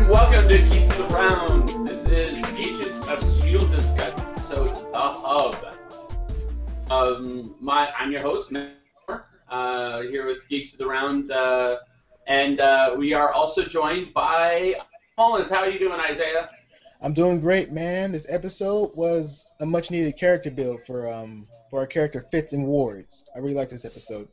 Welcome to Geeks Around. This is Agents of S.H.I.E.L.D. discussion episode, The Hub. I'm your host, Matt, here with Geeks Around, and we are also joined by Mullins. How are you doing, Isaiah? I'm doing great, man. This episode was a much-needed character build for our character Fitz and Wards. I really like this episode.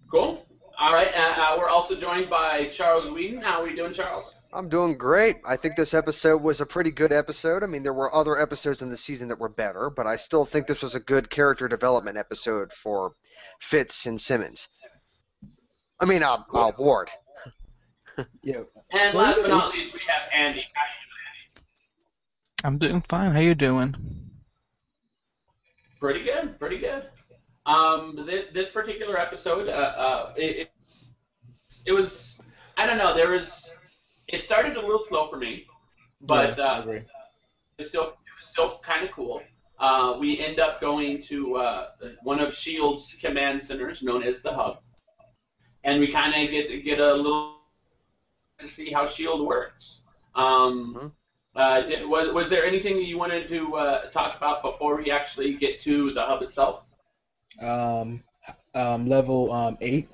Cool. All right. We're also joined by Charles Whedon. How are we doing, Charles? I'm doing great. I think this episode was a pretty good episode. I mean, there were other episodes in the season that were better, but I still think this was a good character development episode for Fitz and Simmons. I mean, Ward. Yeah. And Well, last but not least, we have Andy. How are you doing, Andy? I'm doing fine. How you doing? Pretty good. Pretty good. This particular episode, it was, I don't know, it started a little slow for me, but yeah, I agree. it's still kind of cool. We end up going to one of S.H.I.E.L.D's command centers, known as the Hub, and we kind of get a little to see how S.H.I.E.L.D. works. Was there anything that you wanted to talk about before we actually get to the Hub itself? Level 8.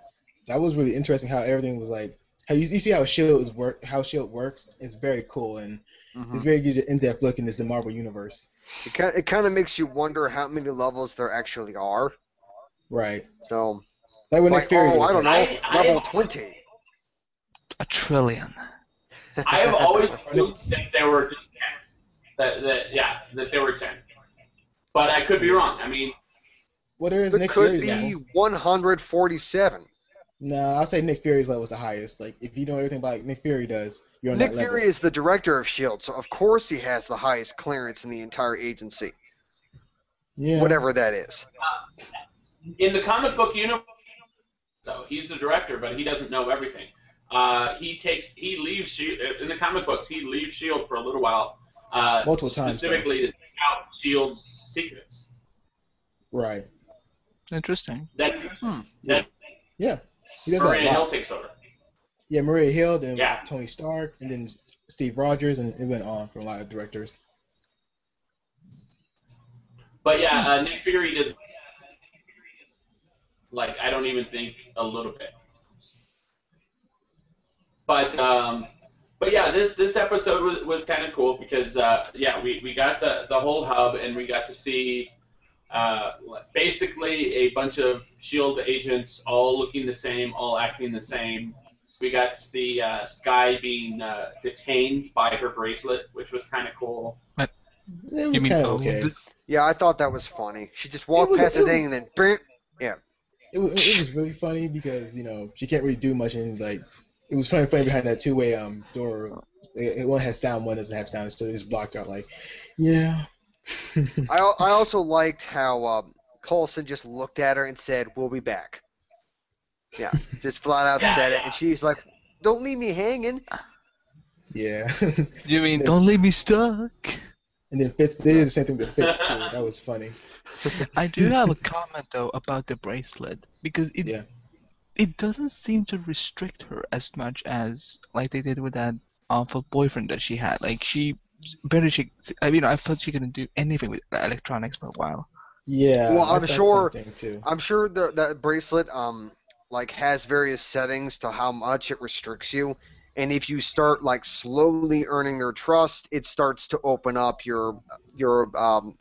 That was really interesting. How everything was like. How you see how S.H.I.E.L.D. works. It's very cool and it's very good in-depth look into the Marvel universe. It kind of makes you wonder how many levels there actually are. Right. So, like when Nick Fury was I don't know, level 20. A trillion. I have always assumed that there were just 10. That there were 10. But I could be wrong. I mean, well, there is it Nick could Fury's be level. 147. No, I'll say Nick Fury's level is the highest. Like, if you know everything about Nick Fury does, you're on Nick that level. Fury is the director of S.H.I.E.L.D., so of course he has the highest clearance in the entire agency. Yeah. Whatever that is. in the comic book universe, though, he's the director, but he doesn't know everything. He leaves S.H.I.E.L.D. in the comic books. He leaves S.H.I.E.L.D. for a little while, Multiple times, specifically to seek out S.H.I.E.L.D.'s secrets. Right. Interesting. That's Yeah. He does Maria that a Hill lot. takes over. Yeah, Maria Hill, then Yeah. Tony Stark, and then Steve Rogers, and it went on for a lot of directors. But yeah, Nick Fury does. Like, I don't even think a little bit. But yeah, this episode was kind of cool because we got the whole hub and we got to see basically a bunch of S.H.I.E.L.D. agents all looking the same, all acting the same. We got to see Skye being detained by her bracelet, which was kind of cool. It was kind of okay. Yeah, I thought that was funny. She just walked past the thing and then, yeah. It was really funny because, you know, she can't really do much, and like it was funny behind that two-way door. One has sound, one doesn't have sound. It's still just blocked out. Like, yeah. I also liked how Coulson just looked at her and said, "We'll be back." Yeah, just flat out said it, and she's like, "Don't leave me hanging." Yeah. You mean don't leave me stuck? And then Fitz did the same thing to Fitz too. That was funny. I do have a comment though about the bracelet because it doesn't seem to restrict her as much as like they did with that awful boyfriend that she had. Like I thought she couldn't do anything with electronics for a while. Yeah. Well, I'm sure Too. that bracelet like has various settings to how much it restricts you, and if you start like slowly earning their trust, it starts to open up your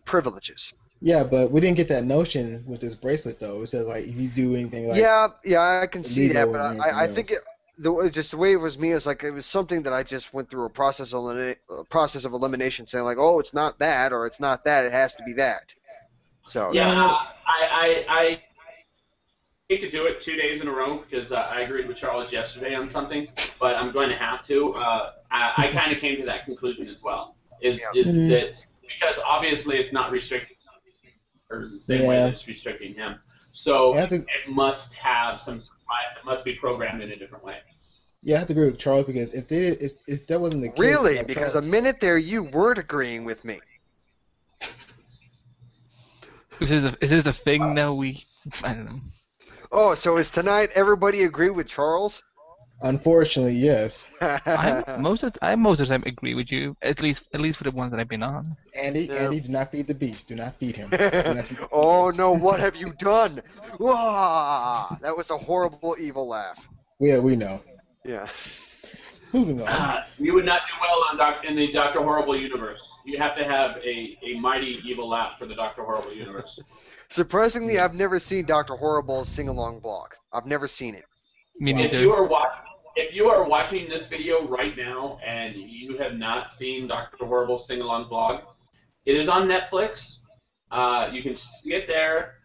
privileges. Yeah, but we didn't get that notion with this bracelet though. It said like if you do anything like yeah, I can see that, but I think else. the way it was me is like it was something that I just went through a process of elimination, saying like, oh, it's not that or it's not that, it has to be that. So yeah, I hate to do it 2 days in a row because I agreed with Charles yesterday on something, but I'm going to have to. I kind of came to that conclusion as well. Is that because obviously it's not restricting her the same way that it's restricting him. So it must have some surprise. It must be programmed in a different way. Yeah, I have to agree with Charles because if that wasn't the case, really, like because Charles, a minute there you weren't agreeing with me. Is this a thing now? I don't know. Oh, so is tonight everybody agree with Charles? Unfortunately, yes. I most of the time agree with you. At least for the ones that I've been on. Andy, do not feed the beast. Do not feed him. Do not feed the Oh beast. no, what have you done? Wah! That was a horrible evil laugh. Yeah, we know. Yeah. Moving on. You would not do well in the Doctor Horrible universe. You have to have a mighty evil laugh for the Doctor Horrible universe. Surprisingly, I've never seen Dr. Horrible's sing-along blog. I've never seen it. Me Wow. neither. If you are watching this video right now and you have not seen Doctor Horrible's sing along vlog, it is on Netflix. You can see it there.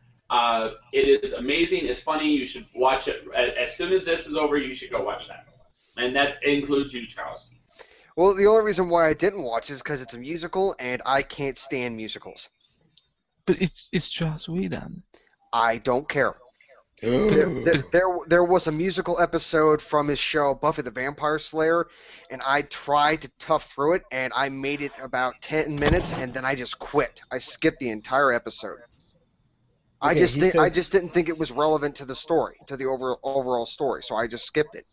It is amazing. It's funny. You should watch it as soon as this is over. You should go watch that, and that includes you, Charles. Well, the only reason why I didn't watch is because it's a musical, and I can't stand musicals. But it's Joss Whedon. I don't care. There was a musical episode from his show Buffy the Vampire Slayer, and I tried to tough through it, and I made it about 10 minutes, and then I just quit. I skipped the entire episode. I just didn't think it was relevant to the story, to the overall story, so I just skipped it.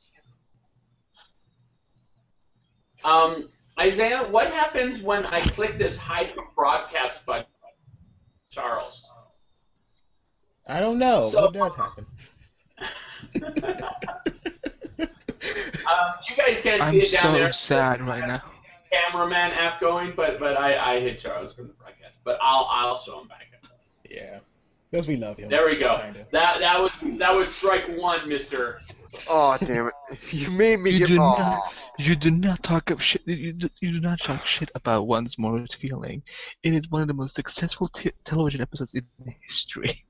Isaiah, what happens when I click this hide from broadcast button, Charles? I don't know. So- What does happen? You guys can't I'm see it down so there. sad right now. Cameraman app going, but I hit Charles from the broadcast. But I'll show him back up. Yeah, because we love him. There we go. Kinda. That was strike one, Mister. Oh, damn it. You made me get... You do not talk up shit. You do not talk shit about one's Morris feeling. It is one of the most successful television episodes in history.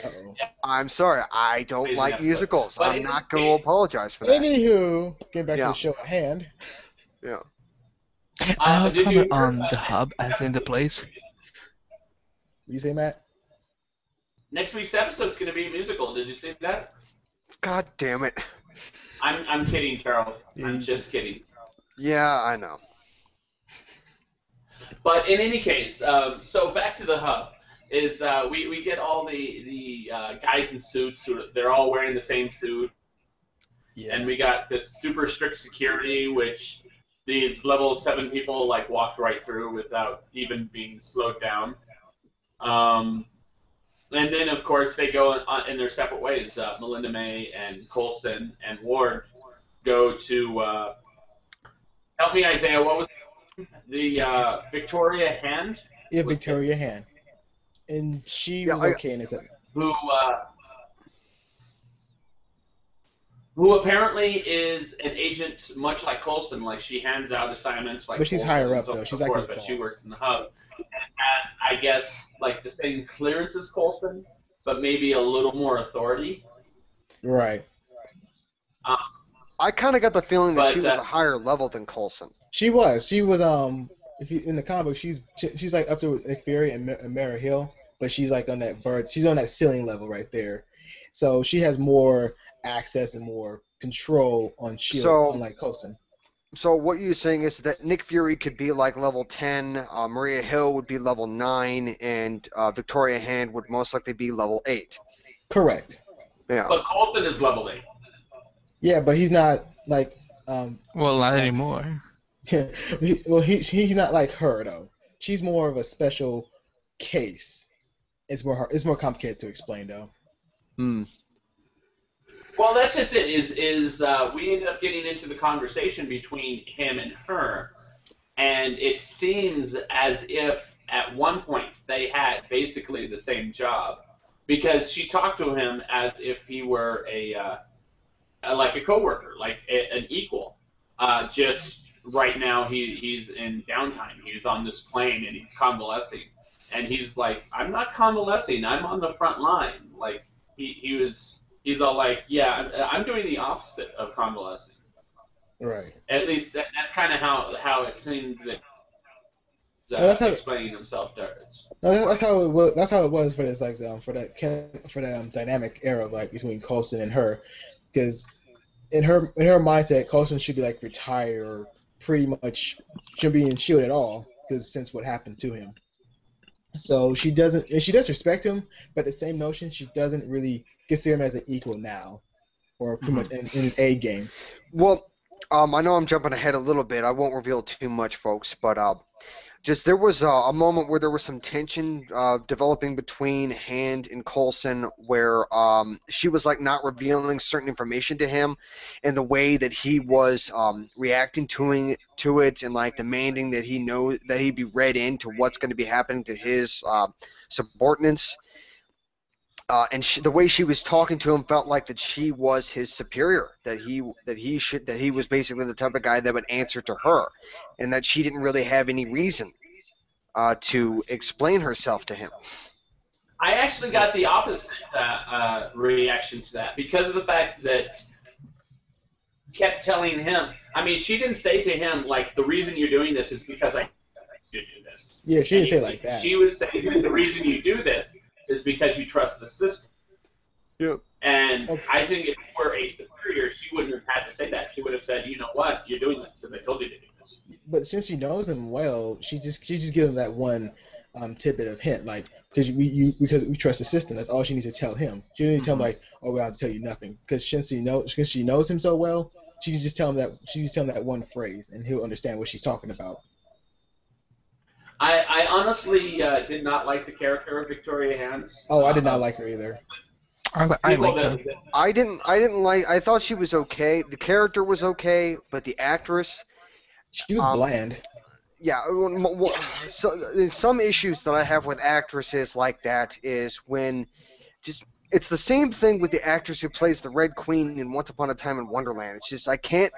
Uh-oh. I'm sorry, I don't Amazing like episode. musicals. But I'm in not this going to case- apologize for that. Anywho, getting back to Yeah. the show at hand. Yeah. I'll Did you comment hear, on the hub as in the place. What you say, Matt? Next week's episode is going to be a musical. Did you see that? God damn it. I'm kidding, Charles. I'm Yeah. just kidding. Yeah, I know. But in any case, so back to the hub is we get all the guys in suits. They're all wearing the same suit, Yeah. and we got this super strict security, which these level 7 people like walked right through without even being slowed down. And then of course they go in their separate ways. Melinda May and Coulson and Ward go to help me, Isaiah. What was the Victoria Hand? Yeah, Victoria Hand. And she was okay in this episode. Who apparently is an agent much like Coulson, like she hands out assignments like But she's Coulson higher and up, so though. She's forth, like his but she boss. works in the hub. And has, I guess, like the same clearance as Coulson, but maybe a little more authority. Right. I kind of got the feeling that But, she was a higher level than Coulson. She was. If you in the comic book, she's like up there with Nick Fury and Mara Hill, but she's like on that bird. She's on that ceiling level right there. So she has more access and more control on S.H.I.E.L.D. So- unlike Coulson. So what you're saying is that Nick Fury could be like level 10, Maria Hill would be level 9, and Victoria Hand would most likely be level 8. Correct. Yeah. But Coulson is level 8. Yeah, but he's not like Well, not anymore. he's not like her though. She's more of a special case. It's more complicated to explain though. Hmm. Well, that's just it. We ended up getting into the conversation between him and her, and it seems as if at one point they had basically the same job, because she talked to him as if he were like a coworker, like an equal. Just right now he's in downtime. He's on this plane and he's convalescing, and he's like, "I'm not convalescing. I'm on the front line." Like he's all like, "Yeah, I'm doing the opposite of convalescing." Right. At least that's kind of how it seemed that that's how- explaining himself to us. No, that's how it was. That's how it was for this for that dynamic era like between Coulson and her, because in her mindset, Coulson should be like retired or pretty much shouldn't be in S.H.I.E.L.D. at all because since what happened to him. So she does respect him, but the same notion she doesn't really consider him as an equal now, or pretty much in his A game. Well, I know I'm jumping ahead a little bit. I won't reveal too much, folks, but just there was a moment where there was some tension developing between Hand and Coulson, where she was like not revealing certain information to him, and the way that he was reacting to it, and like demanding that he be read into what's going to be happening to his subordinates. The way she was talking to him felt like that she was his superior, that he was basically the type of guy that would answer to her, and that she didn't really have any reason to explain herself to him. I actually got the opposite reaction to that because of the fact that kept telling him. I mean, she didn't say to him like, "The reason you're doing this is because I you do this." Yeah, she didn't say it like that. She was saying the reason you do this is because you trust the system. Yep. And I think if you were a superior, she wouldn't have had to say that. She would have said, "You know what? You're doing this because I told you to do this." But since she knows him well, she just gives him that one tidbit of hint, like because we trust the system. That's all she needs to tell him. She doesn't need to tell him like, "Oh, we have to tell you nothing," because since she knows him so well, she can just tell him that one phrase, and he'll understand what she's talking about. I honestly did not like the character of Victoria Hands. Oh, I did not like her either. I like her. I didn't like. I thought she was okay. The character was okay, but the actress, she was bland. Yeah. So some issues that I have with actresses like that is when it's the same thing with the actress who plays the Red Queen in Once Upon a Time in Wonderland. It's just I can't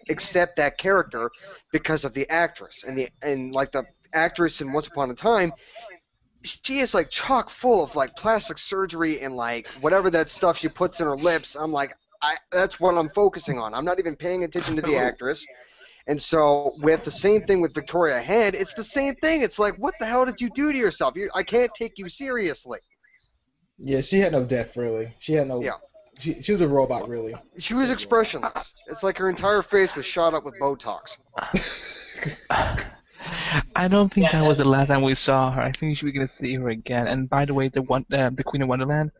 accept that character because of the actress and like the actress in Once Upon a Time. She is like chock full of like plastic surgery and like whatever that stuff she puts in her lips. I'm like, that's what I'm focusing on. I'm not even paying attention to the actress. And so with the same thing with Victoria Hand, it's the same thing. It's like, what the hell did you do to yourself? I can't take you seriously. Yeah, she had no depth really. She had no. Yeah. She was a robot really. She was expressionless. It's like her entire face was shot up with Botox. I don't think that was the last time we saw her. I think we're gonna see her again. And by the way, the Queen of Wonderland,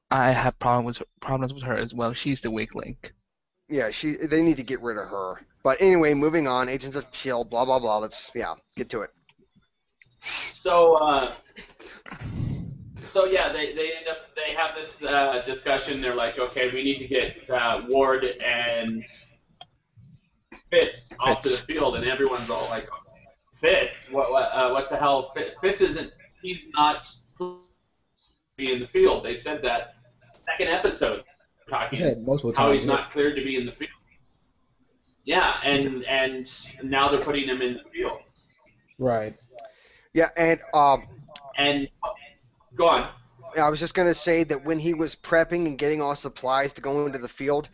I have problems with her as well. She's the weak link. Yeah, they need to get rid of her. But anyway, moving on. Agents of S.H.I.E.L.D. Blah blah blah. Let's get to it. So yeah, they have this discussion. They're like, okay, we need to get Ward and Fitz off to the field, and everyone's all like, Fitz, what the hell? Fitz isn't. He's not be in the field. They said that second episode. He said multiple times. How he's not cleared to be in the field. Yeah, and now they're putting him in the field. Right. Yeah, and go on. I was just gonna say that when he was prepping and getting all supplies to go into the field,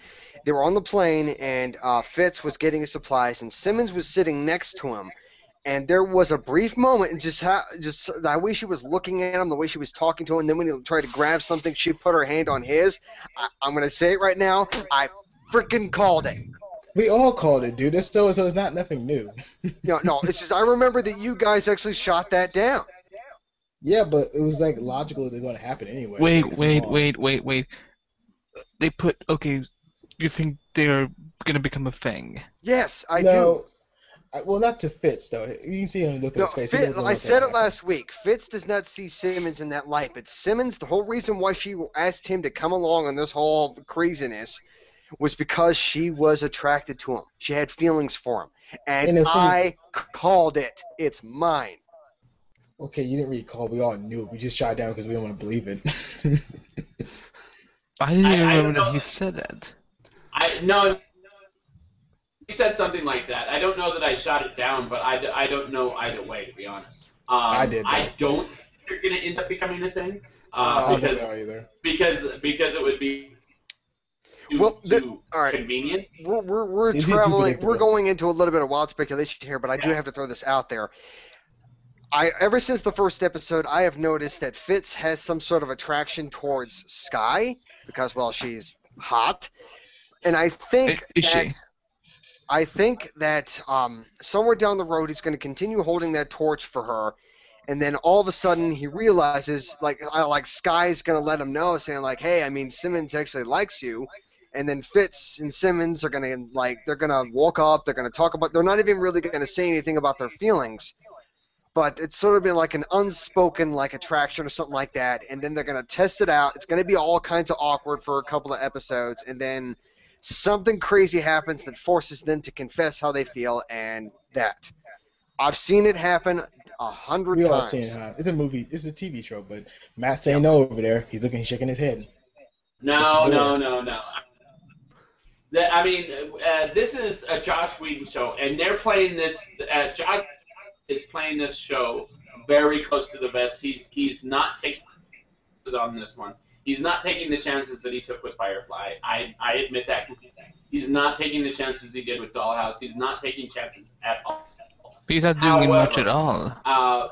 they were on the plane, and Fitz was getting his supplies, and Simmons was sitting next to him. And there was a brief moment, and just the way she was looking at him, the way she was talking to him, and then when he tried to grab something, she put her hand on his. I'm going to say it right now. I freaking called it. We all called it, dude. So it's not nothing new. No, it's just I remember that you guys actually shot that down. Yeah, but it was like logical they're going to happen anyway. Wait. They put, okay, you think they're going to become a thing? Yes, I do. Well, not to Fitz, though. You can see him look at his face. I said it last week. Fitz does not see Simmons in that light, but Simmons, the whole reason why she asked him to come along on this whole craziness was because she was attracted to him. She had feelings for him. And I called it. It's mine. Okay, you didn't really call. We all knew it. We just shot it down because we didn't want to believe it. I didn't even remember that he said that. No. He said something like that. I don't know that I shot it down, but I don't know either way, to be honest. I did. I don't think they're going to end up becoming a thing. Because it would be too convenient. We're traveling. We're going into a little bit of wild speculation here, but I do have to throw this out there. Ever since the first episode, I have noticed that Fitz has some sort of attraction towards Skye because, well, she's hot, and I think that somewhere down the road he's going to continue holding that torch for her, and then all of a sudden he realizes like Skye's going to let him know, saying like, hey, I mean Simmons actually likes you, and then Fitz and Simmons are gonna they're gonna walk up, they're gonna talk about, they're not even really gonna say anything about their feelings, but it's sort of been like an unspoken like attraction or something like that, and then they're gonna test it out. It's gonna be all kinds of awkward for a couple of episodes, and then something crazy happens that forces them to confess how they feel, and that. I've seen it happen 100 We all seen it. times. Huh? It's a movie. It's a TV show, but Matt's Yeah. saying no over there. He's looking, shaking his head. No, no, no, no. I mean, this is a Joss Whedon show, and they're playing this. Joss is playing this show very close to the vest. He's not taking chances on this one. He's not taking the chances that he took with Firefly. I admit that. He's not taking the chances he did with Dollhouse. He's not taking chances at all. He's not doing much at However, all.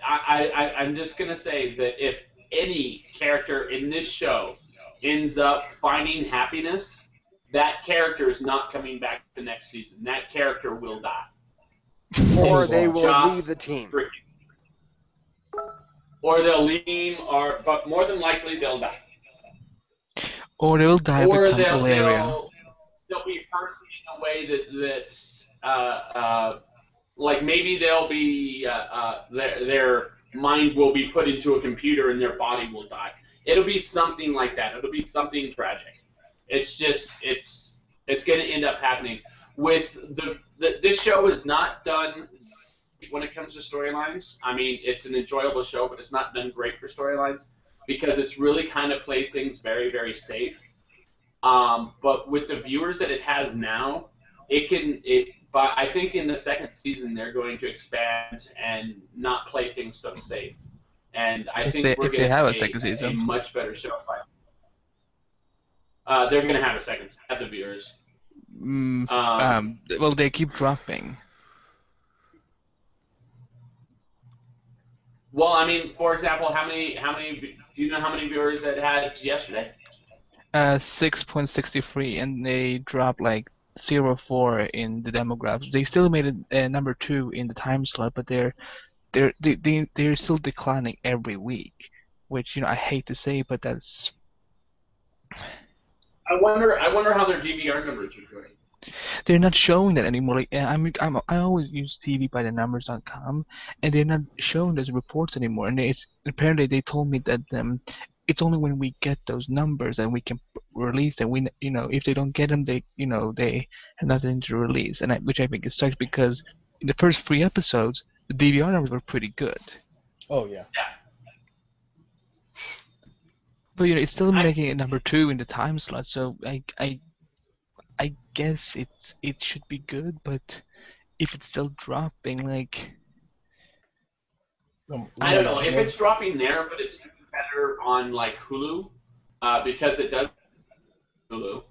I'm just gonna say that if any character in this show ends up finding happiness, that character is not coming back the next season. That character will die. Or It's they fine. will Just leave the team. or they'll leave, but more than likely they'll die. Or they'll die Or become Valeria. they'll be hurt in a way that's like maybe they'll be their mind will be put into a computer and their body will die. It'll be something like that. It'll be something tragic. It's just it's going to end up happening. With this show is not done when it comes to storylines. I mean, it's an enjoyable show, but it's not done great for storylines because it's really kind of played things very, very safe. But with the viewers that it has now, but I think in the second season they're going to expand and not play things so safe. And I think we're going to have a have second season. a much better show. They're going to have a second at the viewers. Well, they keep dropping. Well, I mean, for example, how many? Do you know how many viewers that had yesterday? 6.63, and they dropped like 0.4 in the demographics. They still made it number 2 in the time slot, but they're still declining every week, which I hate to say, but that's. I wonder how their DVR numbers are doing. They're not showing that anymore. Like I always use tvbythenumbers.com, and they're not showing those reports anymore. And apparently they told me that it's only when we get those numbers that we can release them. We if they don't get them, they have nothing to release, which I think is sucks because in the first 3 episodes the DVR numbers were pretty good. Oh yeah. But it's still making it number 2 in the time slot, so I guess it should be good, but if it's still dropping, like I don't know if it's dropping there, but it's better on like Hulu, because it does Hulu.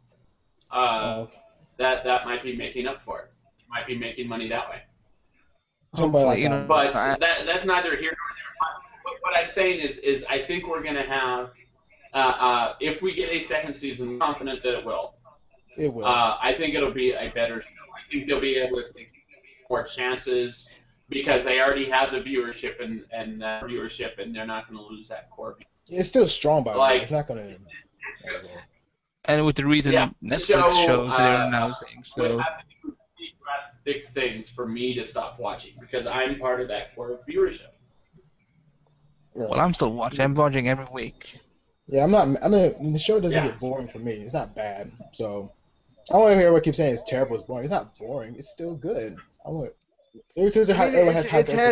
That might be making up for it. You might be making money that way. Somebody like But that's neither here nor there. What I'm saying is I think we're going to have, if we get a second season, I'm confident that it will. It will. I think it'll be a better show. I think they'll be able to take more chances because they already have the viewership and they're not going to lose that core. It's still strong, by the way. It's not going to. And with the reason Netflix shows they're announcing, so. Would have to do drastic things for me to stop watching because I'm part of that core viewership. Well, I'm still watching. I'm watching every week. Yeah, I'm not. I mean, the show doesn't get boring for me. It's not bad. So I don't want to hear what keeps saying it's terrible. It's boring. It's not boring. It's still good. Because it's had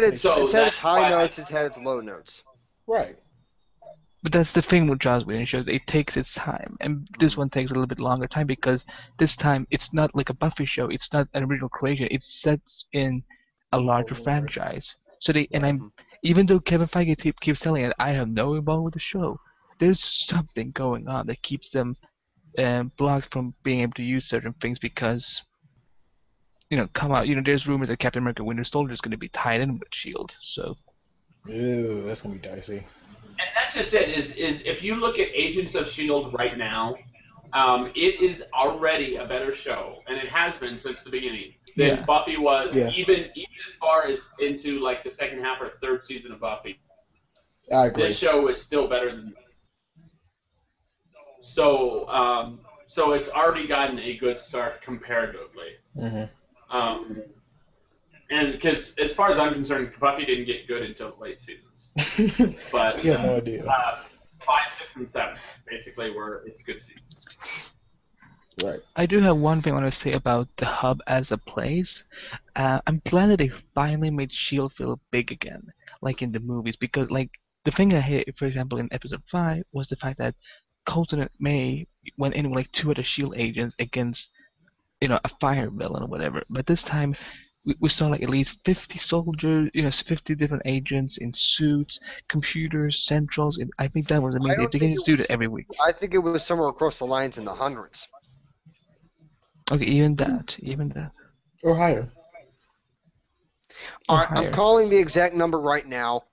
its high notes. It's had its low notes. Right. But that's the thing with Joss Whedon shows. It takes its time, and this one takes a little bit longer time because this time it's not like a Buffy show. It's not an original creation. It sets in a larger franchise. So even though Kevin Feige keeps telling it, I have no involvement with the show. There's something going on that keeps them blocked from being able to use certain things because, come out. There's rumors that Captain America: Winter Soldier is going to be tied in with S.H.I.E.L.D. So. Ew, that's gonna be dicey. And that's just it. Is if you look at Agents of S.H.I.E.L.D. right now, it is already a better show, and it has been since the beginning than Buffy was. Yeah. Even as far as into like the second half or third season of Buffy. I agree. This show is still better than. so it's already gotten a good start comparatively. Hmm. Um, and because as far as I'm concerned, Buffy didn't get good until the late seasons. But You have no idea. 5, 6, and 7 basically were its good seasons. Right. I do have one thing I want to say about the hub as a place. I'm glad that they finally made Shield feel big again, like in the movies, because like the thing I hate, for example, in episode 5 was the fact that Colton and May went in with like two other Shield agents against a fire villain or whatever. But this time we saw like at least 50 soldiers, 50 different agents in suits, computers, centrals. And I think that was I amazing. If don't they think can it just do was. that every week. I think it was somewhere across the lines in the hundreds. Okay, even that, Or higher. All or right, I'm higher. calling the exact number right now.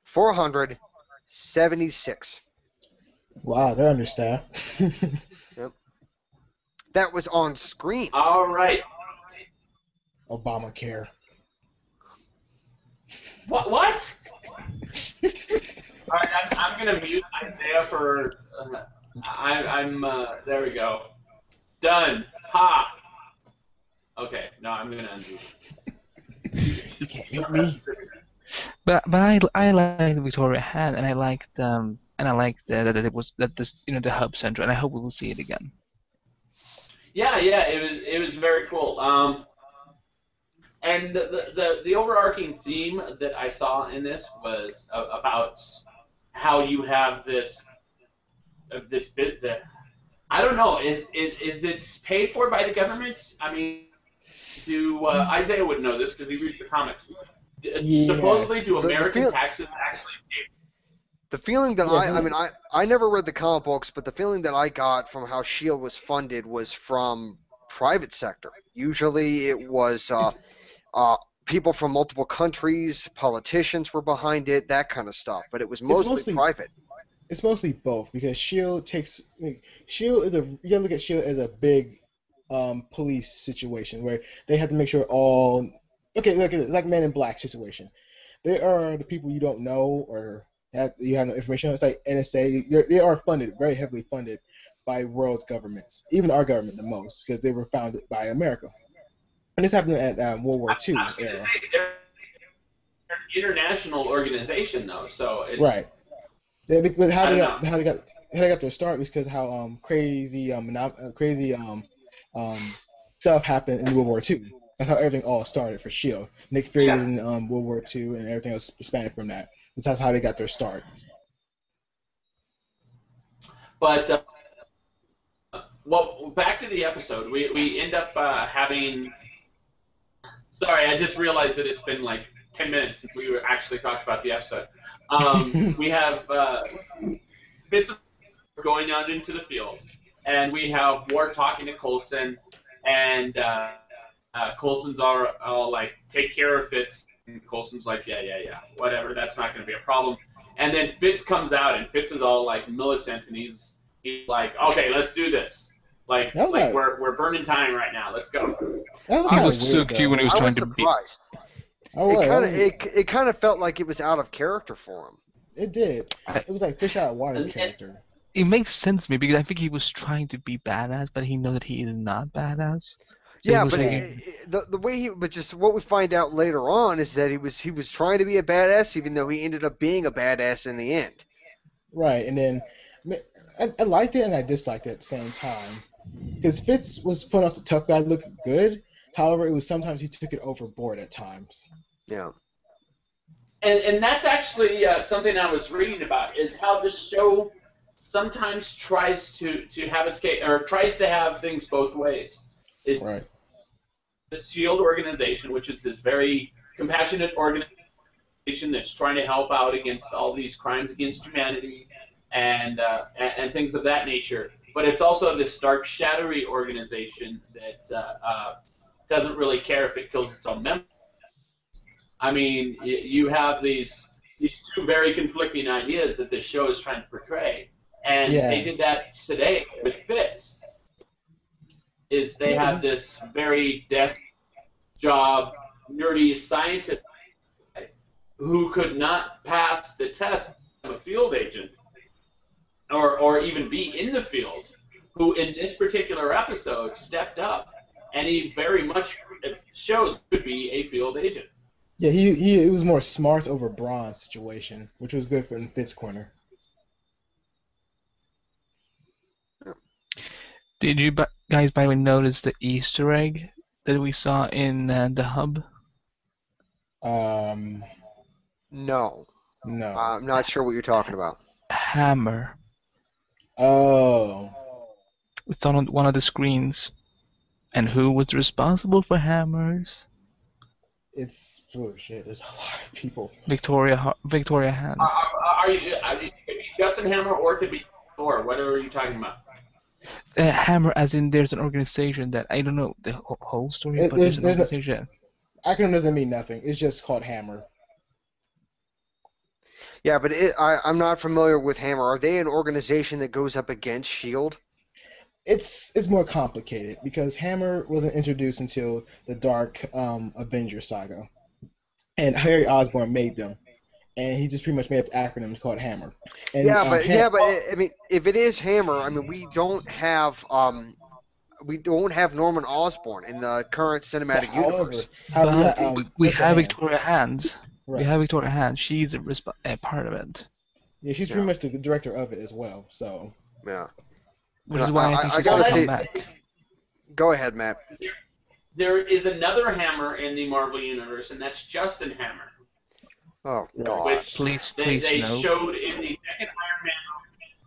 476. Wow, they're understaffed. Yep. That was on screen. All right. Obamacare. What? All right, I'm gonna mute Isaiah for. I'm. There we go. Done. Ha. Okay. No, I'm gonna undo. You can't mute me. But I like Victoria Han, and I liked that it was that this the hub center, and I hope we will see it again. Yeah, it was very cool. And the overarching theme that I saw in this was about how you have this bit that I don't know is it paid for by the government? I mean, do Isaiah would know this because he reads the comics. Supposedly, Yes. do The American feel taxes actually pay? the feeling that Yes. I mean I never read the comic books, but the feeling that I got from how Shield was funded was from private sector. Usually it was It's, uh, people from multiple countries, politicians were behind it, that kind of stuff. But it was it's mostly mostly private. it's mostly both because Shield is you gotta look at Shield as a big police situation where they have to make sure all look at it like Men in Black situation. They are the people you don't know or you have no information on. It's like NSA. They are funded, very heavily funded by world's governments, even our government the most, because they were founded by America. And this happened at World War I II was going to era. say they're an international organization though, so it's Right. But I don't know. how they got their start was because how crazy stuff happened in World War II. That's how everything all started for Shield. Nick Fury was Yeah, in World War II, and everything else span from that. That's how they got their start. but well, back to the episode. We end up having. Sorry, I just realized that it's been like 10 minutes since we were actually talked about the episode. We have Fitz going out into the field, and we have Ward talking to Coulson, and Coulson's all like, "Take care of Fitz," and Coulson's like, "Yeah, whatever. That's not going to be a problem." And then Fitz comes out, and Fitz is all like militant, and he's like, "Okay, let's do this. Like that was like kind of, we're burning time right now. Let's go." that was He kind was of so weird cute though. when he was I trying was to be. surprised. I was, I was, It kind of felt like it was out of character for him. it did. I, It was like fish out of water And character. it makes sense to me because I think he was trying to be badass, but he knows that he is not badass. So he Yeah, was but like, Right. the way but just what we find out later on is that he was trying to be a badass, even though he ended up being a badass in the end. Right. And then I liked it and I disliked it at the same time. Because Fitz was putting off the tough guy look good. However, it was sometimes he took it overboard at times. Yeah. and that's actually something I was reading about is how this show sometimes tries to have its case or tries to have things both ways. Is Right. the Shield organization, which is this very compassionate organization that's trying to help out against all these crimes against humanity and things of that nature. But it's also this dark, shadowy organization that doesn't really care if it kills its own members. I mean, you have these two very conflicting ideas that this show is trying to portray, and they Yeah. did that today with Fitz. Is they have this very desk job, nerdy scientist who could not pass the test of a field agent, or even be in the field, who in this particular episode stepped up, and he very much showed could be a field agent. Yeah, he it was more smart over brawn situation, which was good for in Fitz corner. Did you guys by the way notice the Easter egg that we saw in the hub? No, No. I'm not sure what you're talking about. Hammer. Oh, It's on one of the screens. And who was responsible for hammers? it's oh shit. There's a lot of people. Victoria Hand. Are you? It could be Justin Hammer or it could be Thor. What are you talking about? Hammer, as in there's an organization that I don't know the whole story, but there's an organization. Acronym doesn't mean nothing. It's just called Hammer. Yeah, but I'm not familiar with Hammer. Are they an organization that goes up against S.H.I.E.L.D.? It's more complicated because Hammer wasn't introduced until the Dark Avenger saga, and Harry Osborn made them, and he just pretty much made up the acronym called Hammer. And, but I mean, if it is Hammer, I mean, we don't have Norman Osborn in the current cinematic universe. We have Victoria Hand. Right. We have Victoria Hand. She's a part of it. Yeah, she's pretty much the director of it as well. So. Yeah. Which is why I think she's going to come back. Go ahead, Matt. There is another Hammer in the Marvel Universe, and that's Justin Hammer. Oh, God. Which please they no. showed in the second Iron Man,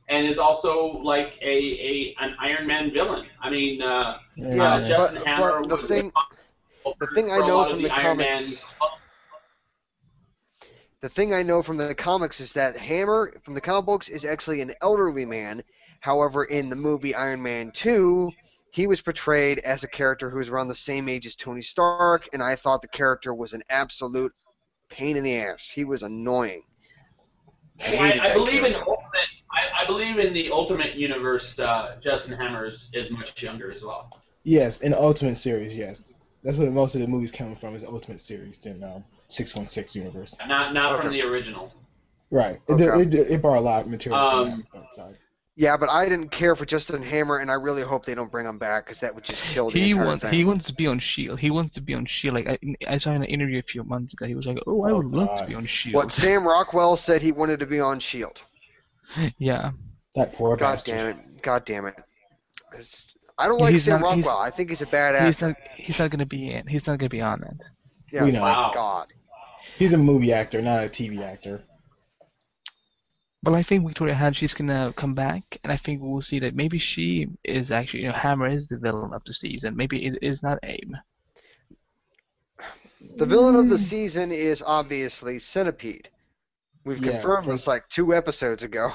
and is also like an Iron Man villain. I mean, Justin Hammer. The thing I know from the comics. The thing I know from the comics is that Hammer, from the comic books, is actually an elderly man. However, in the movie Iron Man 2, he was portrayed as a character who was around the same age as Tony Stark, and I thought the character was an absolute pain in the ass. He was annoying. I believe in Ultimate. I believe in the Ultimate Universe. Justin Hammer is much younger as well. Yes, in the Ultimate series, yes. That's what most of the movies come from, is the Ultimate series in 616 universe. Not from the original. Right. Okay. It borrowed a lot of materials from that side. Yeah, but I didn't care for Justin Hammer, and I really hope they don't bring him back because that would just kill the entire thing. He wants to be on S.H.I.E.L.D. He wants to be on S.H.I.E.L.D. Like I saw in an interview a few months ago. He was like, "Oh, I would love to be on S.H.I.E.L.D." What Sam Rockwell said he wanted to be on S.H.I.E.L.D. Yeah. That poor bastard. God damn it. I don't like Sam Rockwell. I think he's a bad actor. He's not gonna be in. He's not gonna be on it. Yeah, we know. Wow. God. He's a movie actor, not a TV actor. But I think Victoria Hand, she's gonna come back, and I think we'll see that maybe she is actually, Hammer is the villain of the season. Maybe it is not AIM. The villain of the season is obviously Centipede. We've confirmed this like 2 episodes ago.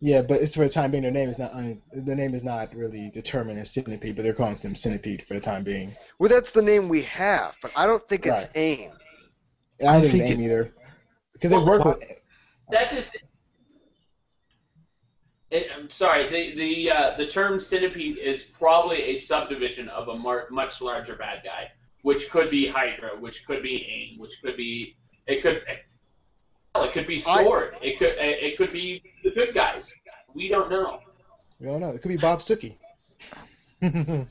Yeah, but it's for the time being. Their name is not really determined as Centipede, but they're calling them Centipede for the time being. Well, that's the name we have, but I don't think it's AIM. I don't think it's AIM either, because they work with. That's just. I'm sorry. The term Centipede is probably a subdivision of a much larger bad guy, which could be Hydra, which could be AIM, which could be it could be S.H.I.E.L.D. It could be the good guys. We don't know. We don't know. It could be Bob Stuckey. I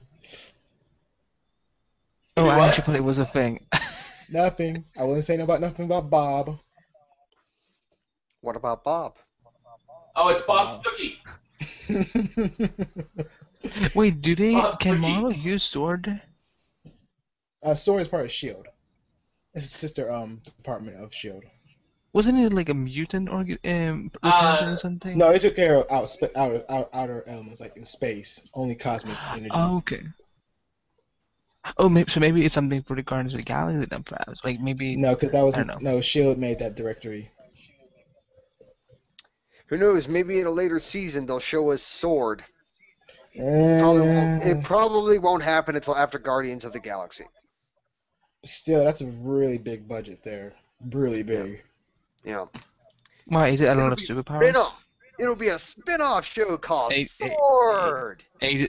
actually thought it was a thing. Nothing. I wasn't saying nothing about Bob. What about Bob? Oh, it's Bob Stuckey. Wait, can Marvel use S.W.O.R.D.? S.W.O.R.D. is part of S.H.I.E.L.D. It's a sister department of S.H.I.E.L.D. Wasn't it like a mutant or something? No, they took care of outer elements, like in space. Only cosmic energies. Oh, okay. Oh, so maybe it's something for the Guardians of the Galaxy then, perhaps. Like maybe. No, because that was S.H.I.E.L.D. made that directory. Who knows? Maybe in a later season they'll show us S.W.O.R.D. It probably won't happen until after Guardians of the Galaxy. Still, that's a really big budget there. Really big. Yeah. Why is it a lot of superpowers? It'll be a spin-off show called S.W.O.R.D.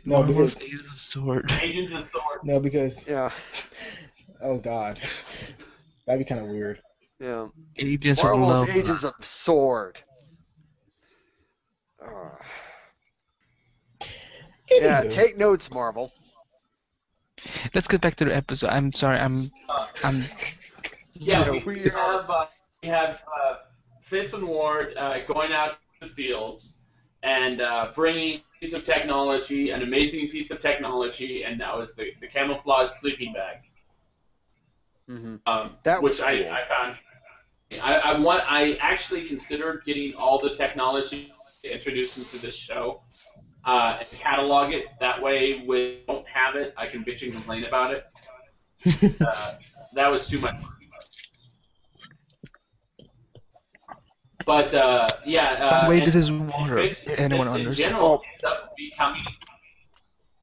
No, because Agents of S.W.O.R.D. Agents of S.W.O.R.D. No, because oh god, that'd be kind of weird. Yeah. Agents Marvel's of Agents of S.W.O.R.D. Uh, yeah, Anywho, take notes, Marvel. Let's get back to the episode. I'm sorry. I'm. Yeah, Yeah, we, we we are. have uh, we have Fitz and Ward going out to the fields and bringing a piece of technology, an amazing piece of technology, and that was the camouflage sleeping bag, Hmm. That was which cool. I found. I actually considered getting all the technology to introduce into this show and catalog it. That way, when I don't have it, I can bitch and complain about it. Uh, that was too much. But yeah, By the way, and this is water. Fitz Anyone just in wonders? general Oh, ends up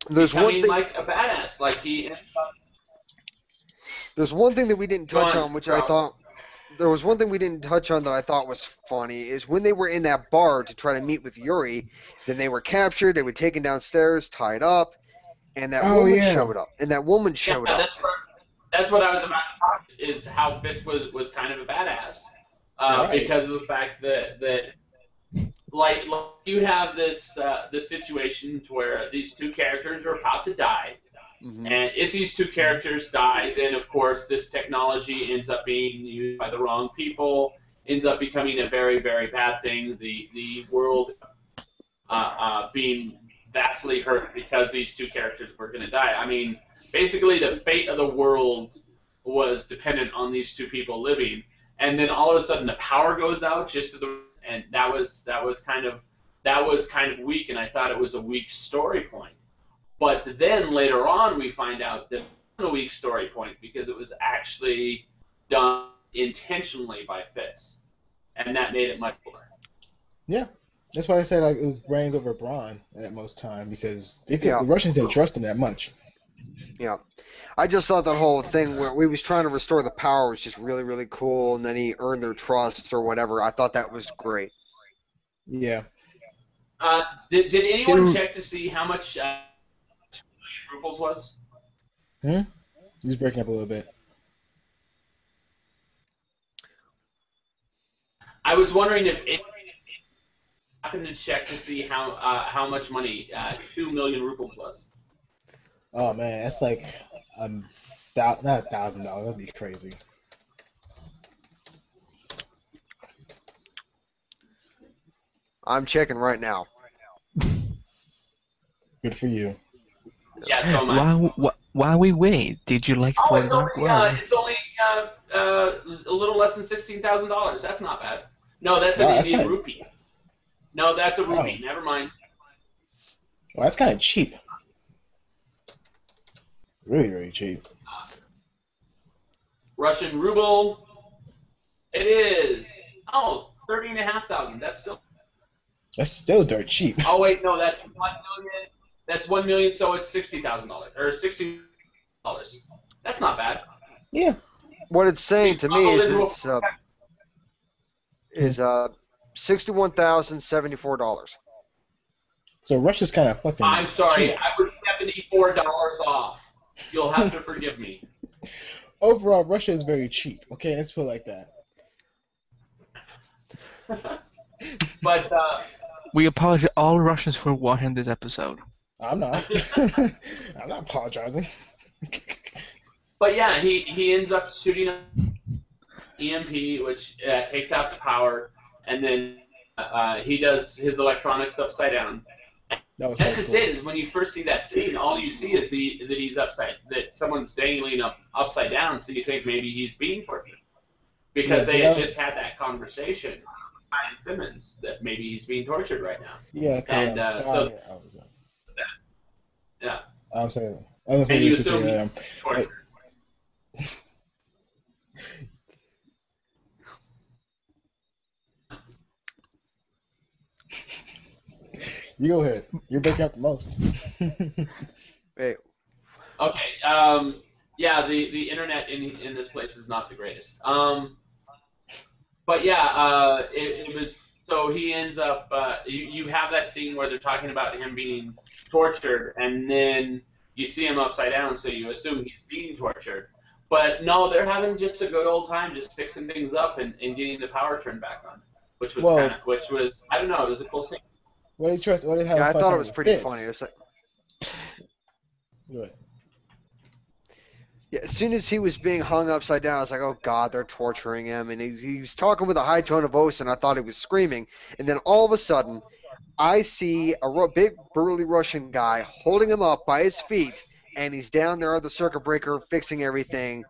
there's one becoming thing. like a badass. Like he There's one thing that we didn't go touch on, on, which I Charles. thought there was one thing we didn't touch on that I thought was funny is when they were in that bar to try to meet with Yuri, then they were captured, they were taken downstairs, tied up, and that oh woman yeah, showed up. And that woman Yeah, showed up. that's what I was about to talk. Is how Fitz was kind of a badass right. because of the fact that like you have this situation to where these two characters are about to die. Hmm. And if these two characters die, then of course this technology ends up being used by the wrong people, ends up becoming a very, very bad thing. The world being vastly hurt because these two characters were going to die. I mean, basically the fate of the world was dependent on these two people living, and then all of a sudden the power goes out just to the and that was kind of weak, and I thought it was a weak story point. But then later on, we find out that it wasn't a weak story point because it was actually done intentionally by Fitz, and that made it much cooler. Yeah, that's why I say like it was brains over brawn at most time because Yeah, the Russians didn't trust him that much. yeah. I just thought that whole thing where we was trying to restore the power was just really, really cool, and then he earned their trust or whatever. I thought that was great. Yeah. Uh, did anyone Here, check to see how much 2 million rubles was? Hmm. He's breaking up a little bit. I was wondering if anyone happened to check to see how much money 2 million rubles was. Oh man, that's like um, not $1,000. That'd be crazy. I'm checking right now. Good for you. Yeah, so am I. while we wait, did you like Oh, For the Dark World? it's only a little less than $16,000. That's not bad. No, that's an Wow, that's Indian kind of rupee. No, that's a oh, rupee. Never mind. well, that's kind of cheap. Really, really cheap. Russian ruble. It is. Oh, 30,500. That's still. That's still dirt cheap. Oh wait, no, that's 1 million. That's 1 million. So it's $60,000 or $60. That's not bad. Yeah. What it's saying We to me smuggled is into a. is $61,074. So Russia's kind of fucking I'm sorry, cheap. I was $74 off. You'll have to forgive me. Overall, Russia is very cheap. Okay, let's put it like that. But We apologize all Russians for watching this episode. I'm not. I'm not apologizing. but yeah, he ends up shooting an EMP, which takes out the power, and then he does his electronics upside down. That was so That's just cool. it. Is when you first see that scene, all you see is that he's that someone's dangling upside down. So you think maybe he's being tortured Yeah, because but they that had was, just had that conversation, Ryan Simmons, that maybe he's being tortured right now. yeah, because And Sky. yeah, I'm saying. I was gonna say and you really assume quickly. he's tortured. You go ahead. You're breaking up the most. Hey, Okay. Yeah, the internet in this place is not the greatest. But yeah, it was so he ends up. You have that scene where they're talking about him being tortured, and then you see him upside down, so you assume he's being tortured. But no, they're having just a good old time, just fixing things up and getting the power turned back on, which was Well, which was I don't know, it was a cool scene. What they trust? What they have Yeah, a I fun thought it time was with pretty funny. Fitz. It's like, Good. yeah, as soon as he was being hung upside down, I was like, oh God, they're torturing him. And he was talking with a high tone of voice, and I thought he was screaming. And then all of a sudden, I see a big, burly Russian guy holding him up by his feet, and he's down there at the circuit breaker fixing everything.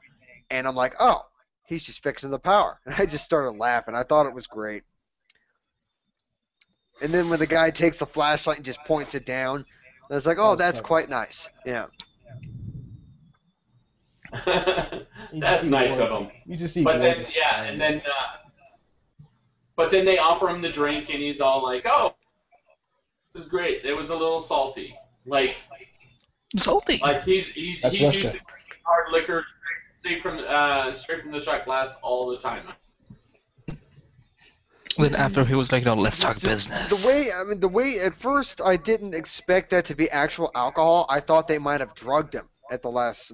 And I'm like, oh, he's just fixing the power. And I just started laughing. I thought it was great. And then when the guy takes the flashlight and just points it down, I was like, That oh, was that's clever. quite nice. Yeah. You just That's see nice Ward. of them. You just see But Ward then, just yeah, and then, but then they offer him the drink, and he's all like, "Oh, this is great. It was a little salty. Like Salty. he's That's used Russia. to hard liquor straight from the shot glass all the time." Then after he was like, no, let's talk Just business. the way at first I didn't expect that to be actual alcohol. I thought they might have drugged him at the last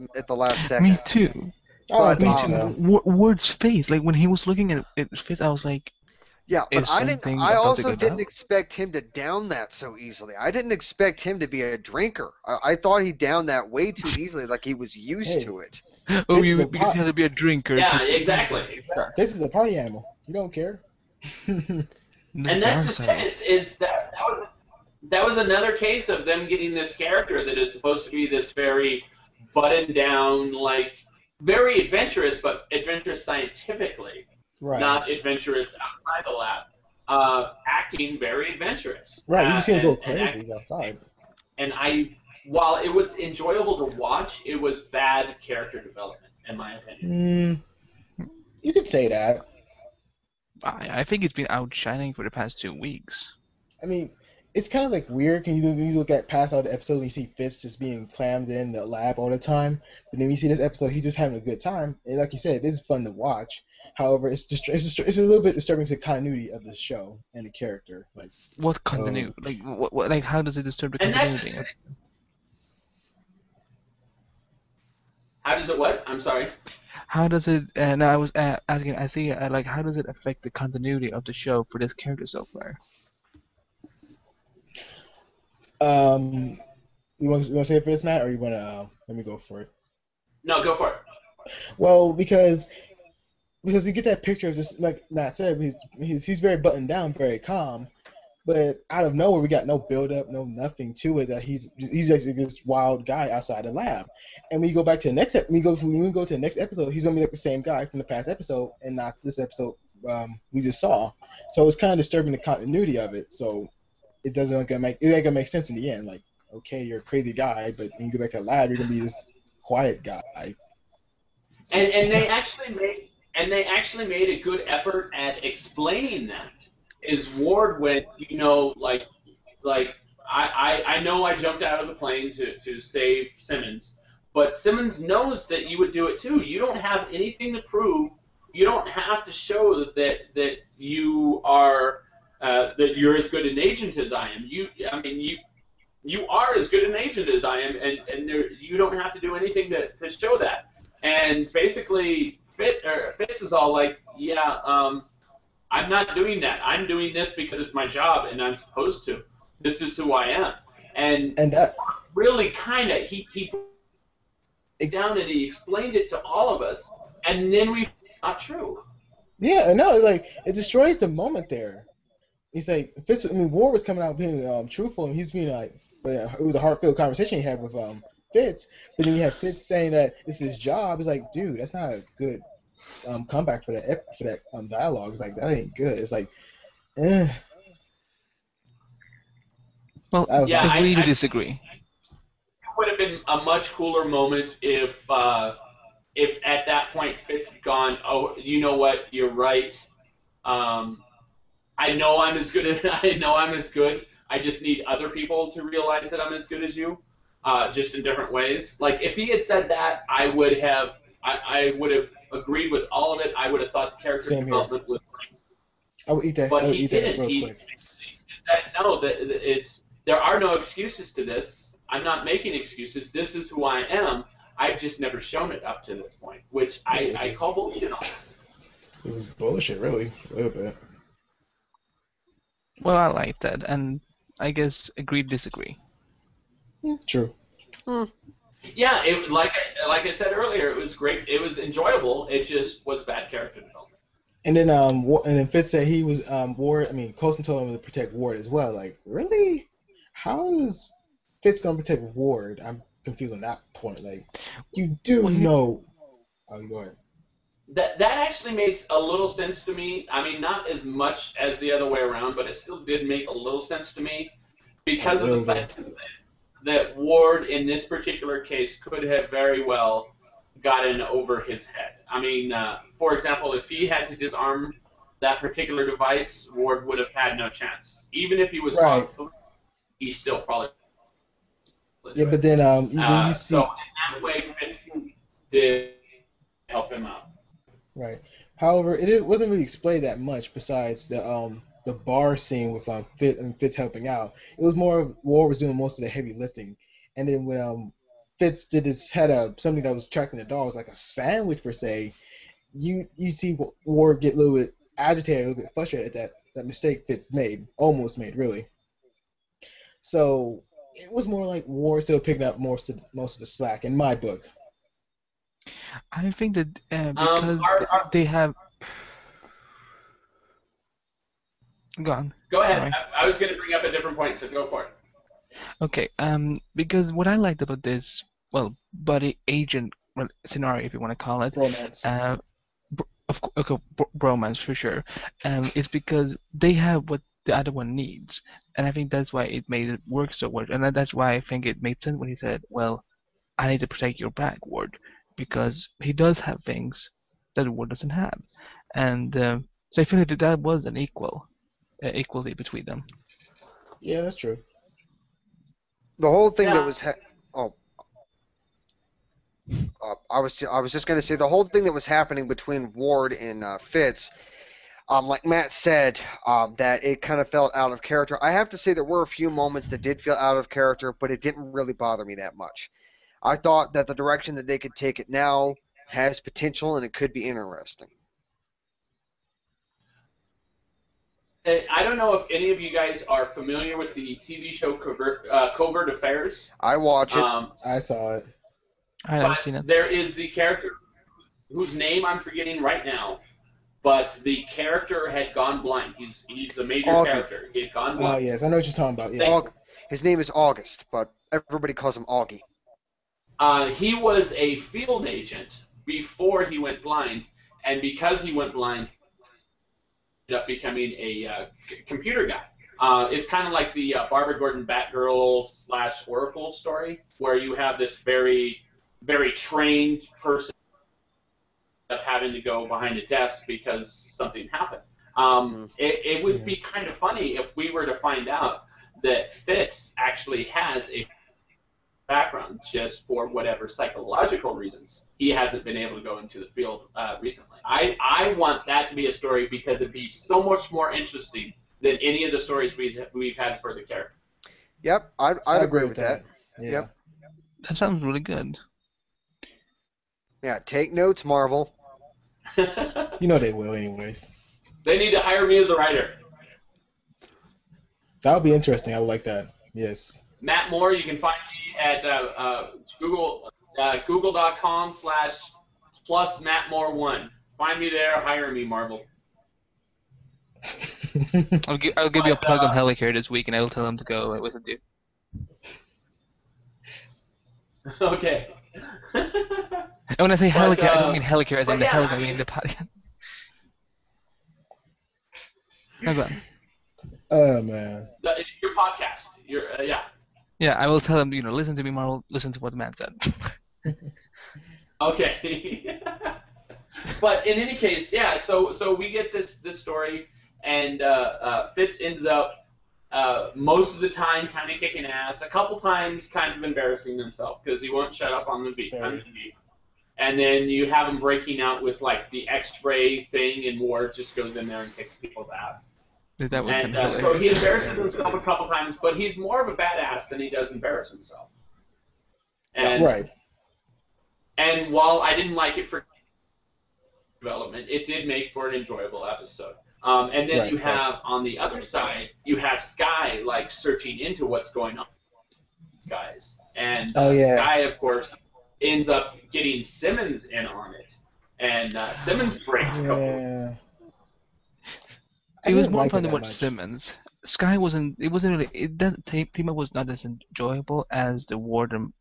second. Me too. I don't But think Me so. too. Ward's face, like when he was looking at his face, I was like, yeah, but is I didn't. something I about to also go didn't down? expect him to down that so easily. I didn't expect him to be a drinker. I thought he downed that way too easily, like he was used Hey. to it. Oh, This is a because he had to be a drinker. Yeah, to- exactly. This is a party animal. You don't care. This And that's the parasite. thing is that was another case of them getting this character that is supposed to be this very buttoned down, like very adventurous, but adventurous scientifically, Right. not adventurous outside the lab. Acting very adventurous. Right. You just see him go And crazy outside. and while it was enjoyable to watch, it was bad character development, in my opinion. You could say that. I think it's been outshining for the past 2 weeks. I mean, it's kind of like weird. Can you look at past all the episodes and you see Fitz just being clammed in the lab all the time, but then you see this episode, he's just having a good time. And like you said, it is fun to watch. However, it's a little bit disturbing to the continuity of the show and the character. Like, What continuity? Like how does it disturb the And that's continuity? how does it what? I'm sorry. How does it? No, I was asking. I see. Like, how does it affect the continuity of the show for this character so far? you want to say it for this, Matt, or you want to let me go for it? No, go for it. Well, because you get that picture of just like Matt said, he's very buttoned down, very calm, but out of nowhere we got no build up, no nothing to it. That he's like this wild guy outside the lab, and when you go back to the next when we go to the next episode, he's gonna be like the same guy from the past episode, and not this episode we just saw. So it's kind of disturbing the continuity of it. So it ain't gonna make sense in the end. Like, okay, you're a crazy guy, but when you go back to the lab, you're gonna be this quiet guy. And they actually made a good effort at explaining that. Is Ward went, like I know I jumped out of the plane to save Simmons, but Simmons knows that you would do it too. You don't have anything to prove. You don't have to show that you are that you're as good an agent as I am. You are as good an agent as I am, and you don't have to do anything to show that. And basically, Fitz is all like, yeah, I'm not doing that. I'm doing this because it's my job and I'm supposed to. This is who I am. And that really kind of, he down and he explained it to all of us, and then we not true. Yeah, no, it's like it destroys the moment there. It's like Fitz, Ward was coming out being truthful, and he's being like, it was a heartfelt conversation he had with Fitz. But then you have Fitz saying that it's his job. It's like, dude, that's not a good comeback for that dialogue. It's like that ain't good. It's like, eh. Well, Yeah, agree to disagree. It would have been a much cooler moment if at that point Fitz had gone, oh, you know what, you're right. I know I'm as good as I know I'm as good. I just need other people to realize that I'm as good as you, just in different ways. Like if he had said that, I would have agreed with all of it. I would have thought the character development was great. I would eat that. But I would he eat that didn't. real quick. No, there are no excuses to this. I'm not making excuses. This is who I am. I've just never shown it up to this point, which I call bullshit on. It was bullshit, really, a little bit. Well, I like that, and I guess, agree disagree. True. Yeah, like I said earlier, it was great. It was enjoyable. It just was bad character development. And then Fitz said he was Ward. I mean, Coulson told him to protect Ward as well. Like, really? How is Fitz gonna protect Ward? I'm confused on that point. Like, you do Well, know. Oh, go ahead. That actually makes a little sense to me. I mean, not as much as the other way around, but it still did make a little sense to me A because of the little fact bit. that Ward in this particular case could have very well gotten over his head. I mean, for example, if he had to disarm that particular device, Ward would have had no chance. Even if he was Right. wrong, he still probably would Yeah, do but it. then you So see. in that way, Fitz did help him out. Right. However, it wasn't really explained that much besides the bar scene with Fitz helping out. It was more of Ward was doing most of the heavy lifting, and then when Fitz had something that was tracking the dogs like a sandwich per se. You see Ward get a little bit agitated, a little bit frustrated at that mistake Fitz almost made really. So it was more like Ward still picking up most of the slack in my book. I think that Um, because our, our, they have gone. Go ahead. Sorry. I was going to bring up a different point, so go for it. Okay. Because what I liked about this, well, buddy agent scenario, if you want to call it, Romance. okay, bromance for sure. It's because they have what the other one needs, and I think that's why it made it work so well. And that's why I think it made sense when he said, "Well, I need to protect your back, Ward," because he does have things that Ward doesn't have, and so I feel like that was an equally between them. Yeah, that's true. The whole thing that Now, was oh, I was just gonna say the whole thing that was happening between Ward and Fitz. Like Matt said, that it kind of felt out of character. I have to say there were a few moments that did feel out of character, but it didn't really bother me that much. I thought that the direction that they could take it now has potential and it could be interesting. I don't know if any of you guys are familiar with the TV show Covert Affairs, I watch it. I saw it. I but have seen it. there is the character whose name I'm forgetting right now, but the character had gone blind. He's the major Augie. character. He had gone Oh blind. yes, I know what you're talking about. Thanks. Yes. His name is August, but everybody calls him Augie. He was a field agent before he went blind, and because he went blind, he ended up becoming a computer guy. It's kind of like the Barbara Gordon Batgirl / Oracle story, where you have this very, very trained person of having to go behind a desk because something happened. It would be kind of funny if we were to find out that Fitz actually has a background just for whatever psychological reasons he hasn't been able to go into the field recently. I want that to be a story because it'd be so much more interesting than any of the stories we've had for the character. Yep, I'd I agree with that. Yeah. Yep. That sounds really good. Yeah, take notes, Marvel. You know they will, anyways. They need to hire me as a writer. That would be interesting. I would like that. Yes. Matt Moore, you can find me at google.com/plus Matt Moore 1. Find me there, hire me, Marvel. I'll give you a plug on Helicare this week, and I will tell him to go listen to you. Okay. And when I say Helicare, I don't mean Helicare as in the Helicare, I mean the podcast. No, go on. Oh man. Your podcast. Yeah. Yeah, I will tell him, listen to me, Marvel, listen to what the man said. Okay. But in any case, yeah. So we get this story, and Fitz ends up most of the time kind of kicking ass. A couple times kind of embarrassing himself because he won't shut up on the beat. And then you have him breaking out with like the X-ray thing, and Ward just goes in there and kicks people's ass. That was kind of hilarious. So he embarrasses himself a couple times, but he's more of a badass than he does embarrass himself. And, right. And while I didn't like it for development, it did make for an enjoyable episode. And then Right, you right. have on the other side, you have Sky like searching into what's going on with these guys, and Oh yeah, Sky, of course, ends up getting Simmons in on it, and Simmons breaks a couple. yeah. I It was didn't more like it fun to that watch much. Simmons. Sky wasn't. It wasn't really. That team up was not as enjoyable as the Warden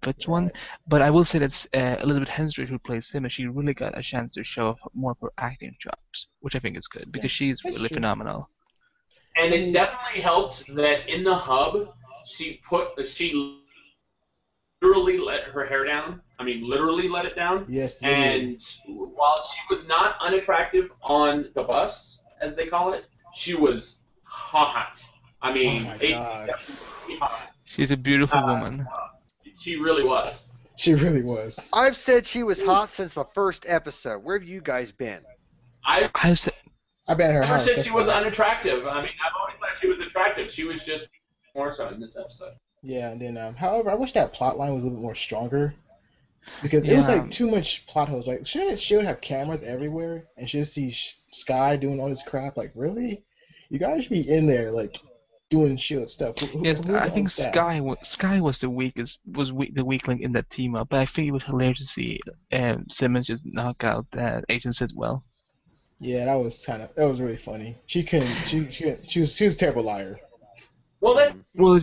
Fitz one. Right. But I will say that Elizabeth Henstridge, who plays Simmons, she really got a chance to show off more of her acting chops, which I think is good Yeah, because she's that's really true. phenomenal. And I it mean, definitely helped that in the hub, she literally let her hair down. I mean, literally let it down. yes, literally. And while she was not unattractive on the bus, as they call it, she was hot. I Oh mean, my it god, definitely hot. She's a beautiful woman. She really was. she really was. I've said she was hot since the first episode. Where have you guys been? I I said, I've been at her never house. said That's she was why. unattractive. I mean, I've always thought she was attractive. She was just more so in this episode. Yeah, and then however, I wish that plot line was a little bit more stronger because it was yeah, like too much plot holes. Like, shouldn't Shield have cameras everywhere and just see Sky doing all this crap? Like, really? You guys should be in there, like, doing Shield stuff. yes. Who's I on think staff? Sky was the the weak link in that team up. But I think it was hilarious to see Simmons just knock out that Agent Sidwell. Yeah, that was really funny. She couldn't. She was a terrible liar. Well, that Mhm. Well,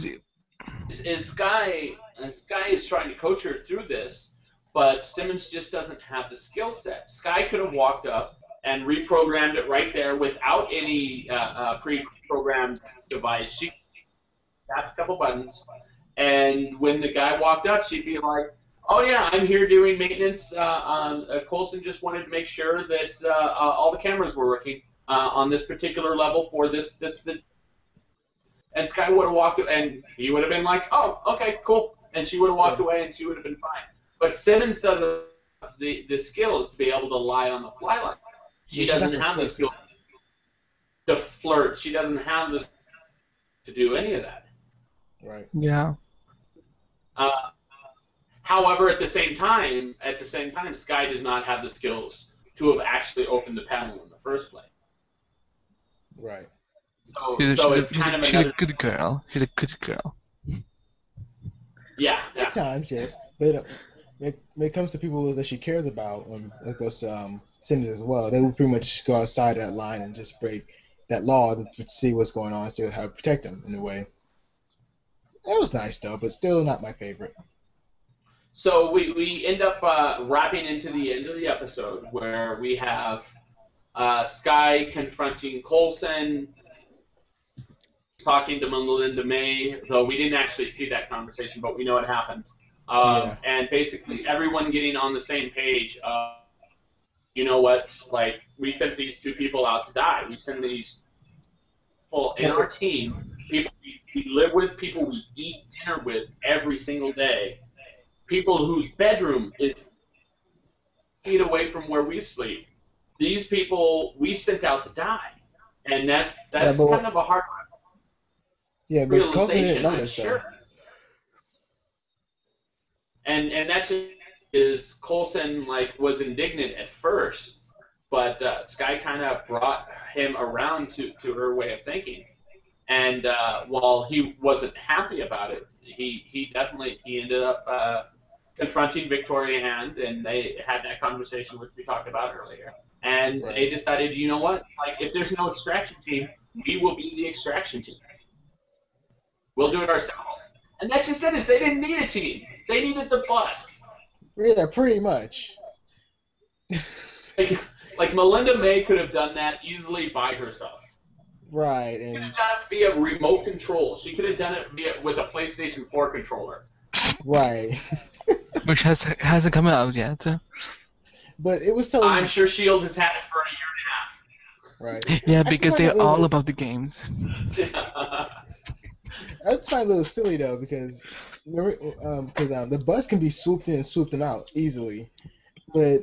is Sky. Sky is trying to coach her through this, but Simmons just doesn't have the skill set. Sky could have walked up and reprogrammed it right there without any pre-programmed device. She tapped a couple buttons, and when the guy walked up, she'd be like, "Oh yeah, I'm here doing maintenance. Colson just wanted to make sure that all the cameras were working on this particular level for this." And Sky would have walked, and he would have been like, "Oh, okay, cool," and she would have walked Yeah, away, and she would have been fine. But Simmons doesn't have the skills to be able to lie on the fly like that. yeah. She She's not doesn't have the skills persuasive. to flirt. She doesn't have the to do any of that. Right. yeah. Uh, However, at the same time, Sky does not have the skills to have actually opened the panel in the first place. Right. So it's kind of She's a another, good girl. She's a good girl. yeah, At yeah. times, yes, but when it comes to people that she cares about, like us Simmons as well, they will pretty much go outside that line and just break that law to see what's going on, see how to protect them in a way. That was nice though, but still not my favorite. So we end up wrapping into the end of the episode where we have Sky confronting Coulson, talking to Melinda May, though we didn't actually see that conversation, but we know it happened. Yeah. And basically everyone getting on the same page. You know what? Like, we sent these two people out to die. We sent these people in our team, people we live with, people we eat dinner with every single day, people whose bedroom is feet away from where we sleep. These people we sent out to die, and that's Yeah, that's kind but of a hard but Coulson didn't realization, know I'm this though. sure. And that's just is Coulson like was indignant at first, but Sky kind of brought him around to her way of thinking. And while he wasn't happy about it, he ended up confronting Victoria Hand, and they had that conversation which we talked about earlier. And they Right. decided, you know what? Like, if there's no extraction team, we will be the extraction team. We'll do it ourselves. And that's just it. Is they didn't need a team. They needed the bus. Yeah, pretty much. Like Melinda May could have done that easily by herself. Right, She could and have done it via remote control. She could have done it with a PlayStation 4 controller. right. Which hasn't come out yet. But it was so I'm sure S.H.I.E.L.D. has had it for a right. Yeah, I just because find they're that a little all bit, about the games. year and a half. I just find it a little silly though because the bus can be swooped in and swooped out easily, but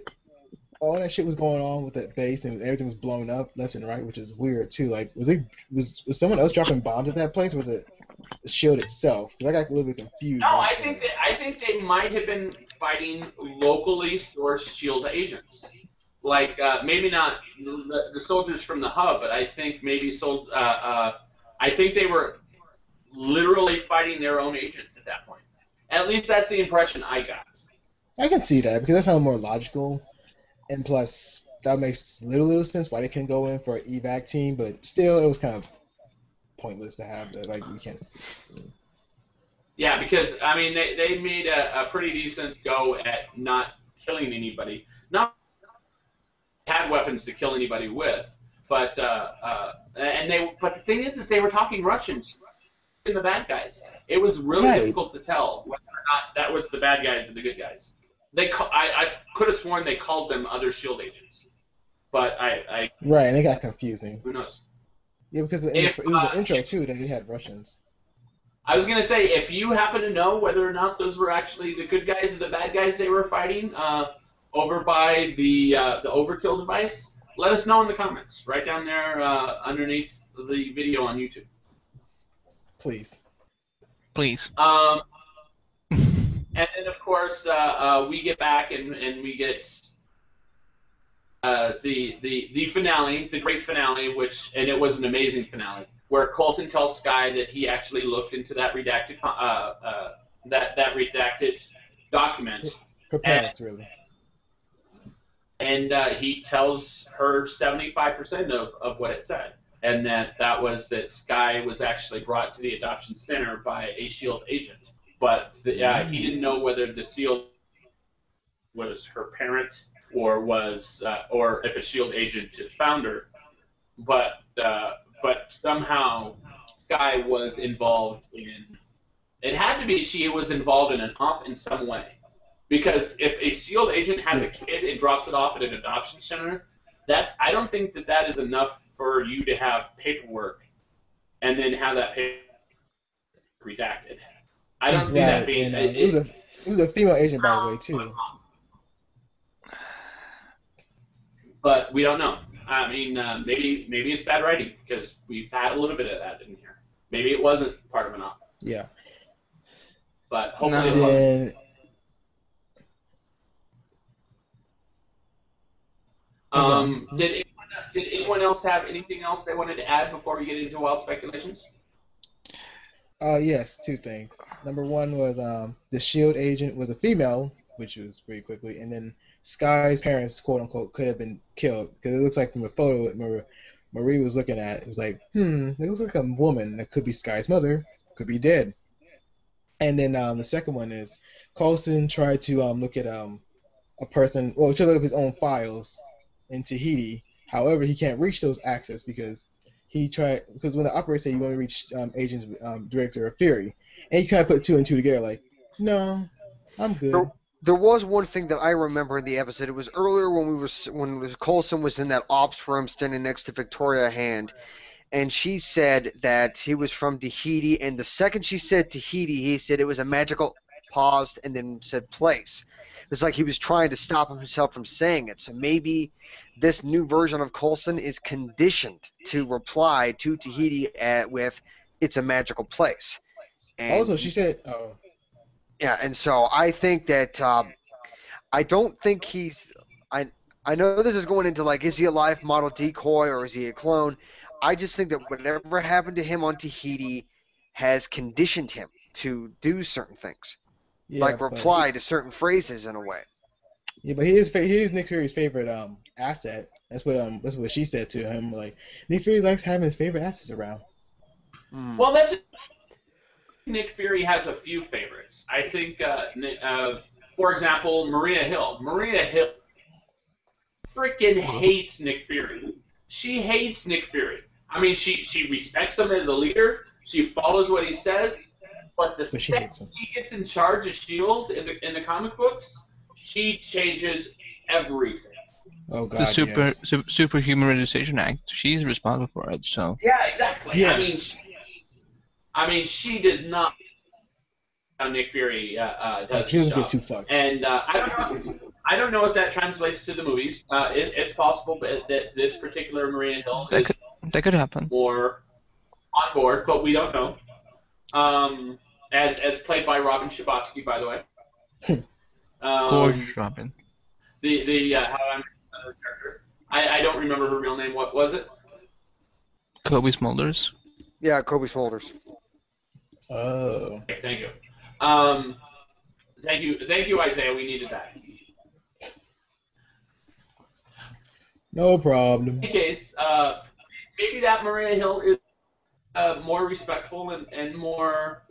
all that shit was going on with that base and everything was blown up left and right, which is weird too. Like, was someone else dropping bombs at that place? Or was it the Shield itself? Because I got a little bit confused. No, When I think they might have been fighting locally sourced S.H.I.E.L.D. agents. like maybe not the soldiers from the hub, but I think maybe I think they were literally fighting their own agents at that point. At least that's the impression I got. I can see that because that sounds more logical, and plus that makes little sense why they can go in for an evac team, but still it was kind of pointless to have that. Like you can't see. Yeah, because I mean they made a pretty decent go at not killing anybody. Not had weapons to kill anybody with, but but the thing is they were talking Russians in the bad guys. It was really Right. difficult to tell whether or not that was the bad guys or the good guys. I could have sworn they called them other Shield agents, but Right, and it got confusing. who knows? Yeah, because If it was the intro too. Then they had Russians. I was gonna say, if you happen to know whether or not those were actually the good guys or the bad guys they were fighting over by the overkill device, let us know in the comments, right down there underneath the video on YouTube. Please. Please. And then of course we get back and we get the finale, the great finale, and it was an amazing finale, where Coulson tells Skye that he actually looked into that redacted that redacted document. Her parents, really. And he tells her 75% of what it said, and that was that Skye was actually brought to the adoption center by a S.H.I.E.L.D. agent, but he didn't know whether the S.H.I.E.L.D. was her parent or if a S.H.I.E.L.D. agent just found her, but somehow Skye was involved in. It had to be she was involved in an op in some way. Because if a S.H.I.E.L.D. agent has a kid and drops it off at an adoption center, I don't think that is enough for you to have paperwork and then have that paper redacted. I don't see that being. And, it was a female agent, by the way, too. But we don't know. I mean, maybe it's bad writing because we've had a little bit of that in here. Maybe it wasn't part of an op. Yeah. But hopefully And it wasn't. then, Did anyone else have anything else they wanted to add before we get into wild speculations? yes, two things. Number one was the S.H.I.E.L.D. agent was a female, which was pretty quickly, and then Skye's parents, quote unquote, could have been killed because it looks like from a photo that Marie was looking at, it was like, it looks like a woman that could be Skye's mother, could be dead. And then the second one is Coulson tried to look at a person, well, to look up his own files in Tahiti. However, he can't reach those access because when the operator said you want to reach agents director of Fury, and he kind of put two and two together, like, no, I'm good. There was one thing that I remember in the episode. It was earlier when Coulson was in that ops room standing next to Victoria Hand, and she said that he was from Tahiti, and the second she said Tahiti, he said it was a magical, paused, and then said place. It was like he was trying to stop himself from saying it. So maybe this new version of Coulson is conditioned to reply to Tahiti with "It's a magical place." And Also, she said, "Oh, yeah." And so I think that I don't think he's. I know this is going into like, is he a life model decoy or is he a clone? I just think that whatever happened to him on Tahiti has conditioned him to do certain things, yeah, like reply to certain phrases in a way. Yeah, but he is Nick Fury's favorite asset. That's what she said to him. Like, Nick Fury likes having his favorite assets around. Well, Nick Fury has a few favorites. I think, for example, Maria Hill. Maria Hill freaking hates Nick Fury. She hates Nick Fury. I mean, she respects him as a leader. She follows what he says. But the second she gets in charge of S.H.I.E.L.D. in the comic books, she changes everything. Oh God, the Superhumanization Act. She's responsible for it, so. Yeah, exactly. Yes. I mean, she does not. How Nick Fury does. She doesn't give two fucks. And I don't know if that translates to the movies. It's possible that this particular Maria Hill that could happen. More on board, but we don't know. As played by Robin Schabotsky, by the way. Poor Robin. The how character. I don't remember her real name. What was it? Kobe Smulders. Yeah, Kobe Smulders. Oh, Okay, thank you. Um, thank you, Isaiah. We needed that. no problem. In any case, maybe that Maria Hill is more respectful and more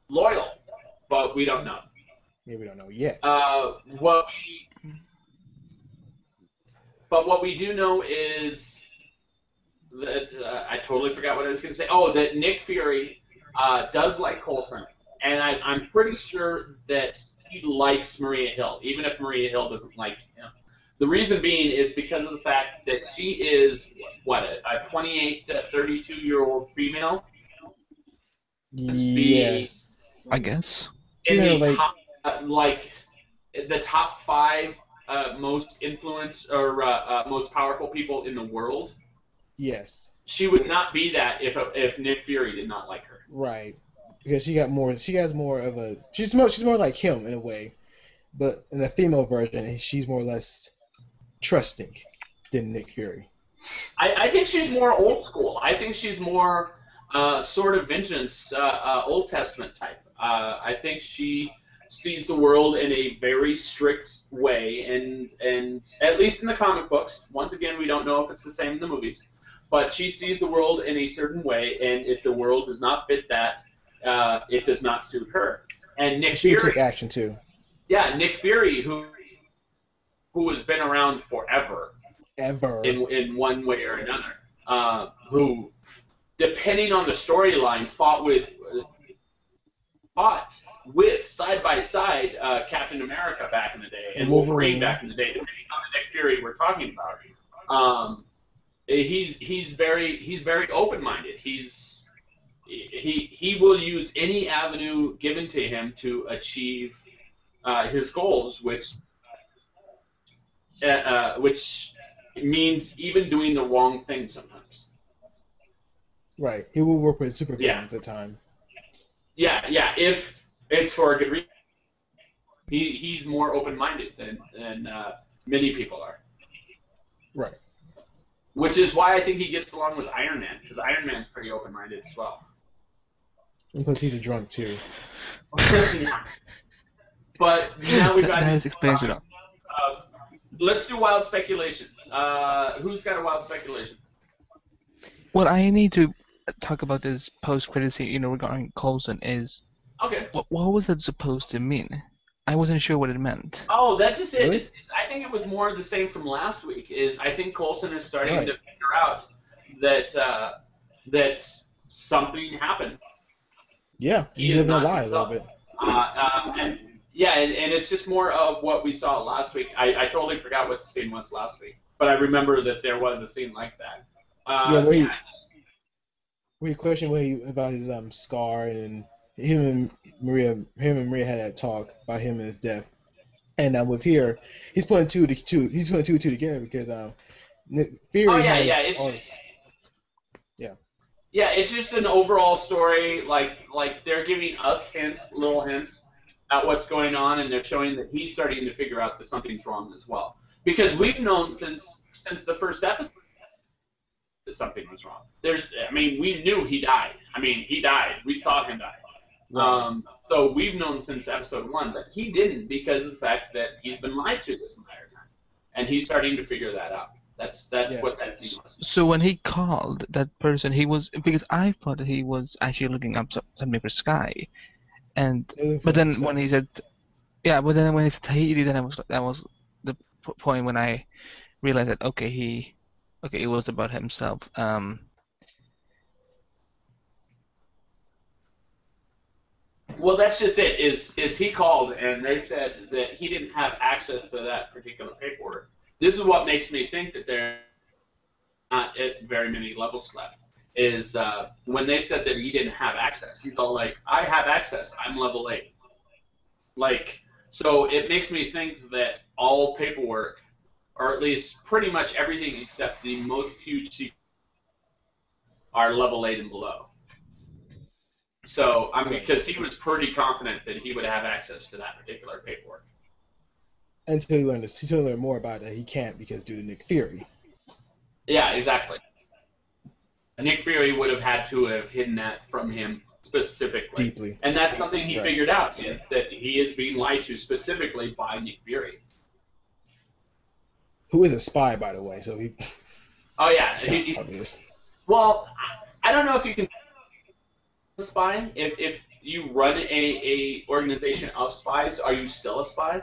loyal, but we don't know. Yeah, we don't know yet. What we, but what we do know is that I totally forgot what I was going to say. Oh, that Nick Fury does like Coulson, and I'm pretty sure that he likes Maria Hill, even if Maria Hill doesn't like him. The reason being is because of the fact that she is what a 28 to 32-year-old female. Be Yes. I guess. in She's the like, top, like the top five most influence or most powerful people in the world. yes, She would not be that if Nick Fury did not like her. right. Because she got more. She has more of a. She's more like him in a way, but in a female version, she's more or less trusting than Nick Fury. I think she's more old school. I think she's more sort of vengeance, Old Testament type. I think she sees the world in a very strict way, and at least in the comic books. Once again, we don't know if it's the same in the movies, but she sees the world in a certain way, and if the world does not fit that, it does not suit her. And Nick She would Fury, take action too. yeah, Nick Fury, who has been around forever Ever. in one way or another, who, depending on the storyline, fought with side by side Captain America back in the day and Wolverine back in the day, depending on the Nick Fury we're talking about. He's very open minded. He will use any avenue given to him to achieve his goals, which means even doing the wrong thing sometimes. Right. He will work with Yeah, supervillains at time. yeah. If it's for a good reason, he's more open-minded than many people are. Right. Which is why I think he gets along with Iron Man, because Iron Man's pretty open-minded as well. And plus, he's a drunk too. Yeah. But now we've got. That explains it all. Let's do wild speculations. Who's got a wild speculation? What I need to talk about this post-credit scene, regarding Coulson is Okay. what was that supposed to mean? I wasn't sure what it meant. Oh, that's just it. Really? I think it was more the same from last week. I think Coulson is starting Right. to figure out that something happened. Yeah, he's is living a not lie a little himself. bit. And yeah, and it's just more of what we saw last week. I totally forgot what the scene was last week, but I remember that there was a scene like that. Yeah, where he questioned about his scar, and him and Maria had that talk about him and his death. And with here, he's putting two together because Fury yeah, has yeah. It's all just, this, yeah. yeah, it's just an overall story. Like they're giving us little hints at what's going on, and they're showing that he's starting to figure out that something's wrong as well. Because we've known since the first episode that something was wrong. We knew he died. He died. We saw him die. Right. So we've known since episode 1, but he didn't because of the fact that he's been lied to this entire time, and he's starting to figure that out. That's Yeah. what that scene was. So when he called that person, because I thought that he was actually looking up something for Sky, but then when he said, Tahiti, then that was the point when I realized that it was about himself. Well, that's just it. Is he called and they said that he didn't have access to that particular paperwork. This is what makes me think that there not at very many levels left. Is when they said that he didn't have access, he's all like, "I have access. I'm level 8." Like, so it makes me think that all paperwork, or at least pretty much everything except the most huge secrets, are level 8 and below. So, because he was pretty confident that he would have access to that particular paperwork. until you learn more about it, he can't because due to Nick Fury. Yeah, exactly. Nick Fury would have had to have hidden that from him specifically. Deeply. And that's something he Right. figured out, is that he is being lied to specifically by Nick Fury. Who is a spy, by the way, so he. Oh, yeah. It's kind of obvious. Well, I don't know if you can a spy. If you run a organization of spies, are you still a spy?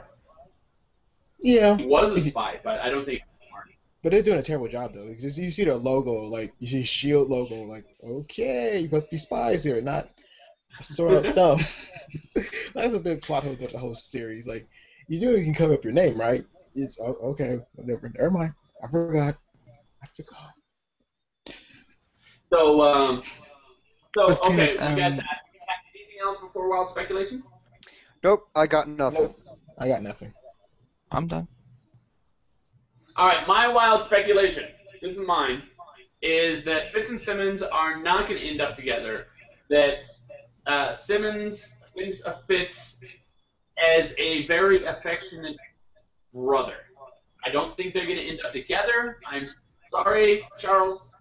Yeah. He was a spy, but I don't think. But they're doing a terrible job, though. Because you see their logo, like, you see S.H.I.E.L.D. logo, like, okay, you must be spies here, not a sword out thumb. That's a big plot hole to the whole series. Like, you know you can cover up your name, right? It's, okay, whatever. Never mind. I forgot. So, But okay, Kenneth, we got that. Anything else before Wild Speculation? Nope, I got nothing. Nope, I got nothing. I'm done. All right, my wild speculation, this is mine, is that Fitz and Simmons are not going to end up together. That Simmons thinks of Fitz as a very affectionate brother. I don't think they're going to end up together. I'm sorry, Charles.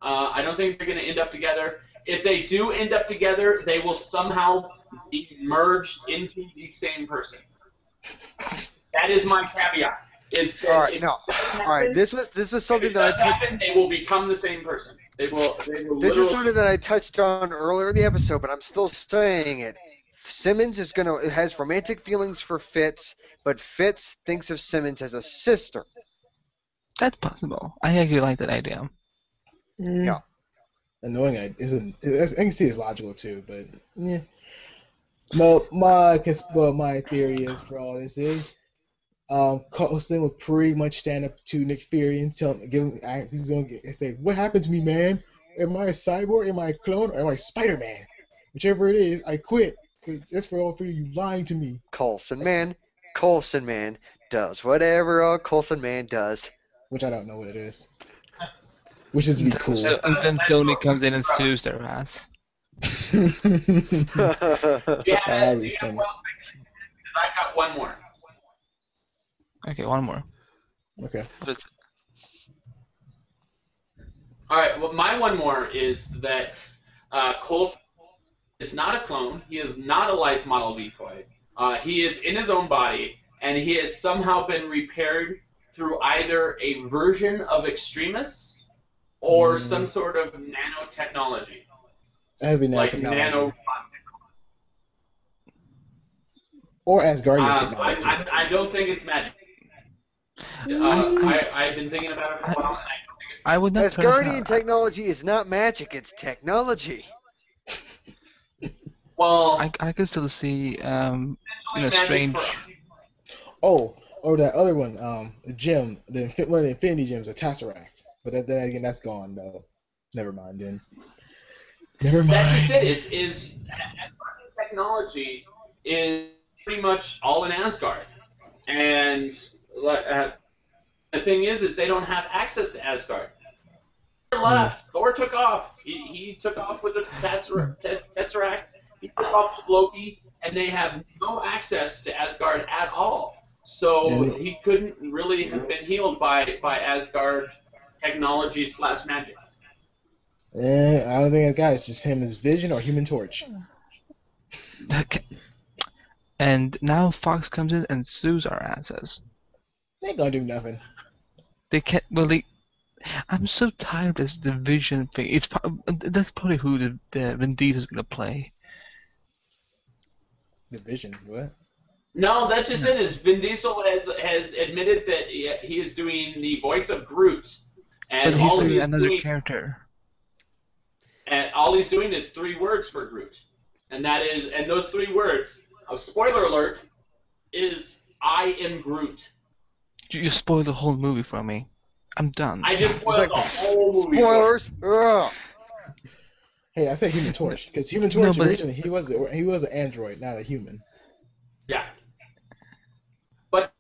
I don't think they're going to end up together. If they do end up together, they will somehow be merged into the same person. That is my caveat. Is that All right, no. All right, this was something that I touched. They will become the same person. They will This is something that I touched on earlier in the episode, but I'm still saying it. Simmons has romantic feelings for Fitz, but Fitz thinks of Simmons as a sister. That's possible. I actually like that idea. Yeah. Annoying. I can see it's logical too, but yeah. Well, my theory is for all this is, Coulson will pretty much stand up to Nick Fury and he's going to say, "What happened to me, man? Am I a cyborg? Am I a clone? Or am I Spider-Man? Whichever it is, I quit. Just for all three of you lying to me." Coulson man does whatever a Coulson man does. Which I don't know what it is. Which is to be cool. And then Sony comes in and sues their ass. That'd be funny. I got one more. Okay, one more. Okay. All right. Well, my one more is that Coulson is not a clone. He is not a life model decoy. He is in his own body, and he has somehow been repaired through either a version of Extremis or some sort of nanotechnology. It has to be nanotechnology. Or Asgardian technology. I don't think it's magic. I've been thinking about it for a while, and I don't think it's I would not. Asgardian technology is not magic; it's technology. Well, I could still see magic strange. Oh, or that other one, the gem, one of the Infinity Gems, a Tesseract. But then again, that's gone though. Never mind then. Never mind. That's just it. Is technology is pretty much all in Asgard, and the thing is they don't have access to Asgard. Thor left. Thor took off. He took off with the Tesseract. He took off with Loki, and they have no access to Asgard at all. So he couldn't really have been healed by Asgard technology / magic. I don't think that guy. It's just him as Vision or Human Torch. Okay. And now Fox comes in and sues our asses. They ain't gonna do nothing. They can't. Well, I'm so tired of this division thing. That's probably who the Vin Diesel's gonna play. Division? What? No, that's just it. Is Vin Diesel has admitted that he is doing the voice of Groot, and But he's doing another character. And all he's doing is 3 words for Groot, and those 3 words. Spoiler alert, is "I am Groot." You spoiled the whole movie for me. I'm done. I just spoiled the whole movie. Spoilers. Hey, I said Human Torch because Human Torch originally he was an android, not a human. Yeah. But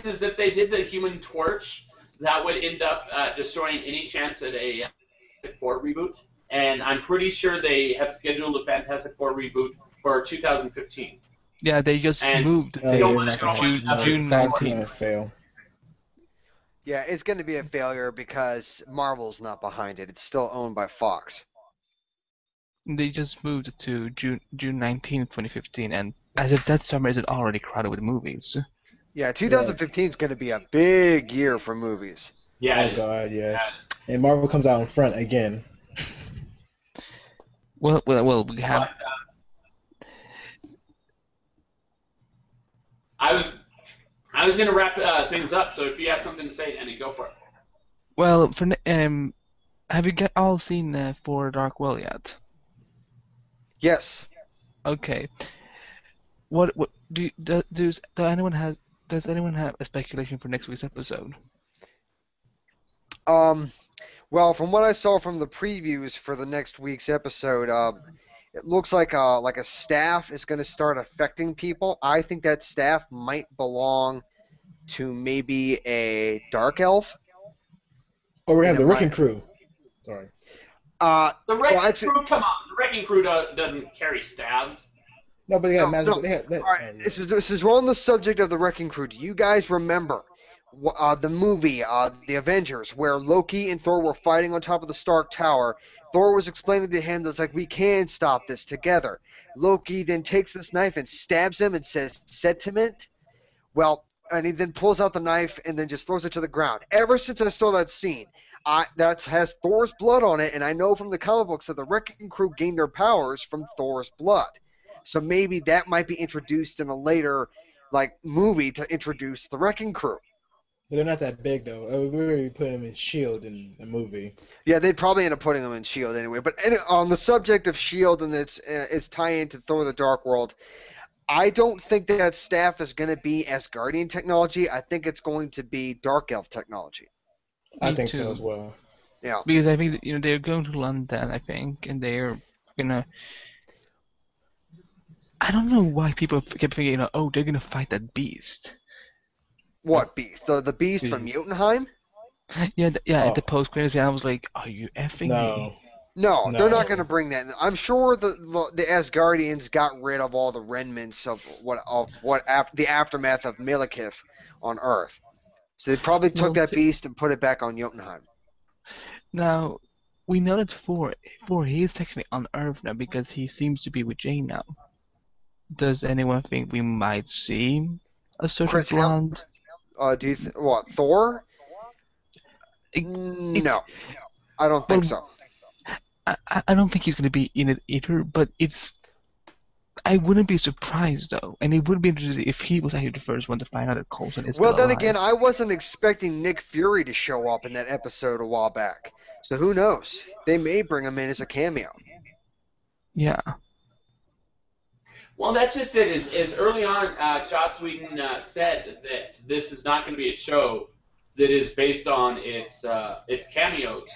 is if they did the Human Torch, that would end up destroying any chance at a Fantastic Four reboot. And I'm pretty sure they have scheduled a Fantastic Four reboot for 2015. Yeah, they just and moved the Oh they yeah, don't date you're want not to to don't gonna. want June to have No, it June Fox is 19th. gonna fail. Yeah, it's going to be a failure because Marvel's not behind it. It's still owned by Fox. They just moved it to June 19th, 2015, and as if that summer isn't already crowded with movies. Yeah, Yeah. 2015 is going to be a big year for movies. Yeah, Oh it is. God, yes. And Marvel comes out in front again. Well, we have. But I was I was gonna wrap things up. So if you have something to say, Andy, go for it. Well, have you all seen For Dark World yet? Yes. Okay. What does anyone have a speculation for next week's episode? Um, well, from what I saw from the previews for the next week's episode, it looks like a staff is going to start affecting people. I think that staff might belong to maybe a dark elf. Oh, we're gonna And have it the might. Wrecking Crew. Sorry. The Well, wrecking actually, crew, come on. The wrecking crew doesn't carry staves. No, but they got no, no. magical. They had. All right, Oh yeah. this is on the subject of the Wrecking Crew. Do you guys remember the movie, The Avengers, where Loki and Thor were fighting on top of the Stark Tower? Thor was explaining to him that's like, we can stop this together. Loki then takes this knife and stabs him and says, "Sentiment." Well, and he then pulls out the knife and then just throws it to the ground. Ever since I saw that scene, that has Thor's blood on it, and I know from the comic books that the Wrecking Crew gained their powers from Thor's blood. So maybe that might be introduced in a later movie to introduce the Wrecking Crew. But they're not that big though. We already put them in Shield in the movie. Yeah, they'd probably end up putting them in Shield anyway. But on the subject of Shield and its tie-in to Thor: The Dark World, I don't think that staff is going to be Asgardian technology. I think it's going to be Dark Elf technology. I Me think so as too. well. Yeah. Because I think that, they're going to London, I think, and they're gonna. I don't know why people kept thinking, oh, they're gonna fight that beast. What beast? The beast from Beast. Jotunheim? Yeah, yeah. At Oh the post credits, I was like, are you effing no, me? No, they're not going to no. bring that. I'm sure the Asgardians got rid of all the remnants of the aftermath of Malekith on Earth. So they probably took Well, that beast and put it back on Jotunheim. now we know that for he is technically on Earth now because he seems to be with Jane now. Does anyone think we might see a certain Chris Hemsworth? blonde? Do you what Thor? It, it, No, I don't think well, so. I don't think he's gonna be in it either, but I wouldn't be surprised though, and it would be interesting if he was actually the first one to find out that Coulson is Well, still then alive. again, I wasn't expecting Nick Fury to show up in that episode a while back. So who knows? They may bring him in as a cameo. Yeah, Well, that's just it. As early on, Joss Whedon said that this is not going to be a show that is based on its cameos.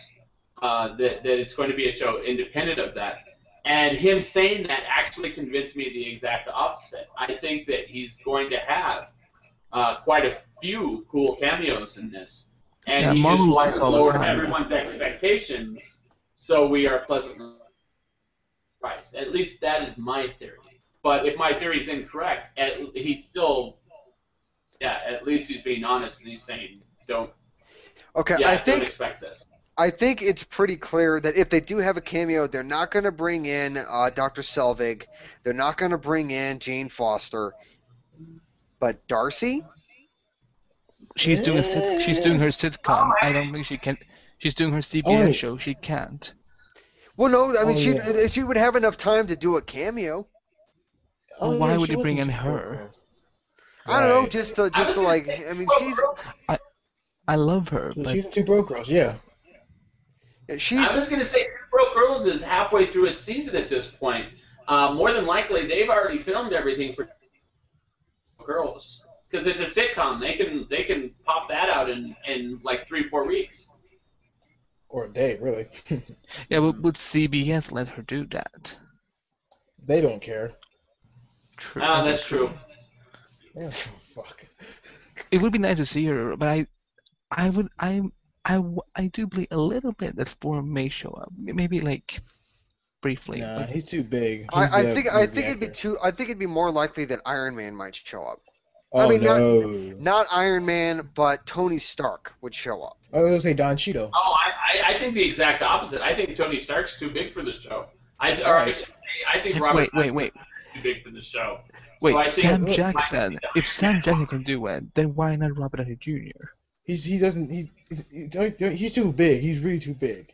That it's going to be a show independent of that. And him saying that actually convinced me the exact opposite. I think that he's going to have quite a few cool cameos in this, and yeah. he just Marvel lies wants to all the lower time. everyone's expectations so we are pleasantly surprised. At least that is my theory. But if my theory is incorrect, he's still, yeah, at least he's being honest and he's saying, don't Okay, don't expect this. I think it's pretty clear that if they do have a cameo, they're not going to bring in Dr. Selvig. They're not going to bring in Jane Foster. But Darcy? She's doing her sitcom. Oh, I hey. don't think she can. She's doing her Oh, CBS show. She can't. Well, no, I mean, oh yeah. she would have enough time to do a cameo. Oh Why yeah. would She you bring wasn't in too broke, her? girls. I don't know, Right. just to I mean, I love her, Yeah, but she's two broke girls. Yeah. she's I was going to say, Two Broke Girls is halfway through its season at this point. More than likely, they've already filmed everything for Girls because it's a sitcom. They can pop that out in like 3-4 weeks. Or a day, really. yeah, but would CBS let her do that? They don't care. True. Ah, Okay, that's true. They don't give a fuck. It would be nice to see her, but I would, I do believe a little bit that Four may show up. Maybe like briefly, Nah, but he's too big. I, He's I a think I movie think it'd be actor. too. I think it'd be more likely that Iron Man might show up. I Oh mean, no. not Iron Man, but Tony Stark would show up. I was gonna say Don Cheadle. Oh, I think the exact opposite. I think Tony Stark's too big for the show. Or I Why? should say, I think Robert wait, wait, Downey wait, Jr. is too big for the show. So wait. I think Sam Look, we might see Jackson. the If Iron Man Sam Jackson walk. can do it, then why not Robert Downey Jr.? he doesn't he's too big. He's really too big.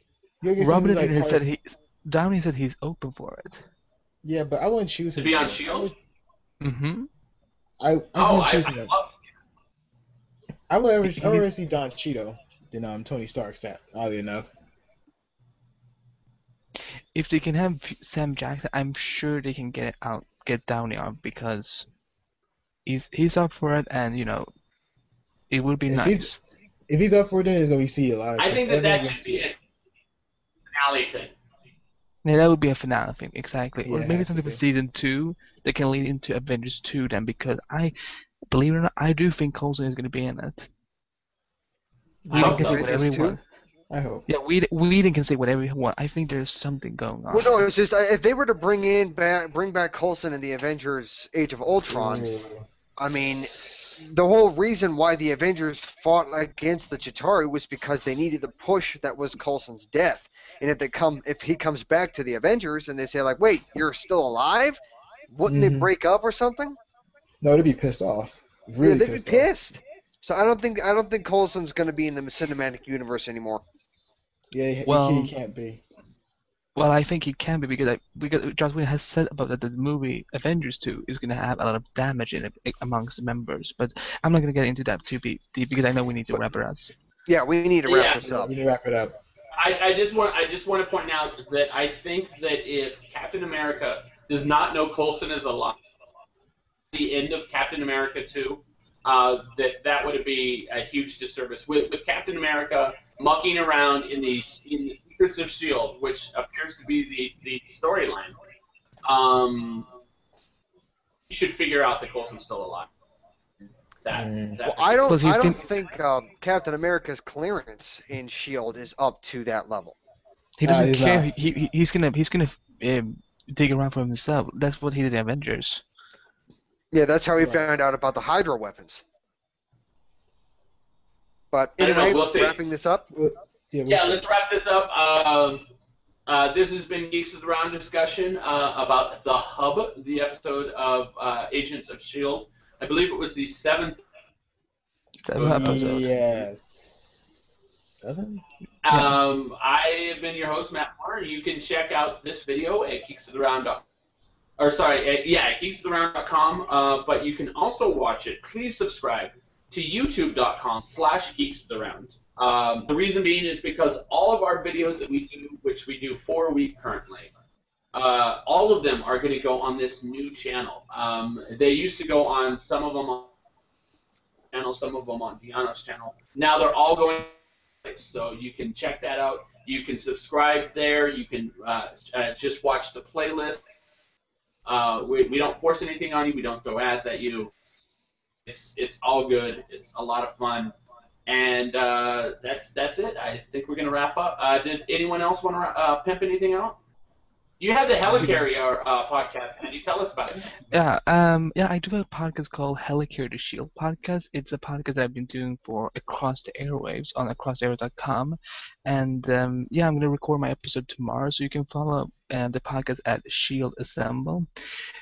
You get someone Robert who's Downey like Jr. part. said Downey said he's open for it. Yeah, but I wouldn't choose To him be on for it. Shield? Mm-hmm. I Oh, wouldn't choose I him. love. I would He, I would he, rather see Don Cheadle than Tony Stark. Oddly enough. if they can have Sam Jackson, I'm sure they can get Downey out because he's up for it, and it would be If he's nice. if he's up for it, then it's gonna be see a lot of I because think that everyone's that gonna should see be it. a finale thing. Yeah, that would be a finale thing, exactly. Or Yeah, it maybe has to something for be. season 2 that can lead into Avengers 2 then, because believe it or not, I do think Coulson is going to be in it. I Whedon hope can say so. whatever he Avengers 2? wants. I hope. Yeah, Whedon can say whatever he wants. I think there's something going on Well, no, there. it's just if they were to bring back Coulson in the Avengers: Age of Ultron. Ooh. I mean, the whole reason why the Avengers fought against the Chitauri was because they needed the push that was Coulson's death. And if he comes back to the Avengers and they say like, wait, you're still alive, wouldn't they Hmm. break up or something? No, they'd be pissed off. Yeah, Really they'd be pissed off. pissed. So I don't think Coulson's going to be in the cinematic universe anymore. Yeah, he Well, can't be. well, I think he can be because Joss Whedon has said about that the movie Avengers 2 is going to have a lot of damage in it amongst the members. But I'm not going to get into that too deep because I know we need to But wrap it up. yeah, we need to wrap Yeah, this Yeah, up. we need to wrap it up. I just want to point out that I think that if Captain America does not know Coulson is alive at the end of Captain America 2, that would be a huge disservice. With Captain America mucking around in the Secrets of Shield, which appears to be the storyline, you should figure out that Coulson's still alive. That Mm. that Well, I particular. Plus, don't he's I been don't think Captain America's clearance in Shield is up to that level. he doesn't He's care. not. He's gonna dig around for himself. That's what he did in Avengers. Yeah, that's how he Right. found out about the Hydra weapons. But I don't know. anyway, We'll see. wrapping this up. Yeah, we'll Yeah, see. let's wrap this up. This has been Geeks of the Round discussion about the Hub, the episode of Agents of S.H.I.E.L.D. I believe it was the seventh. Seven episodes. Yes. 7? Yeah. I have been your host, Matt Moore. You can check out this video at geeksoftheround.com. Or sorry, at geeksoftheround.com. But you can also watch it. Please subscribe to youtube.com/geeksoftheround. The reason being is because all of our videos that we do, which we do 4 a week currently, all of them are going to go on this new channel. They used to go on some of them on channel, some of them on Deanna's channel. Now they're all going, so you can check that out. You can subscribe there. You can just watch the playlist. We don't force anything on you. We don't throw ads at you. It's all good. It's a lot of fun. And that's it. I think we're going to wrap up. Did anyone else want to pimp anything out? You have the Helicarrier podcast. Can you tell us about it? Yeah, I do have a podcast called Helicarrier the Shield podcast. It's a podcast that I've been doing for Across the Airwaves on acrossairwaves.com. And I'm going to record my episode tomorrow, so you can follow the podcast at Shield Assemble,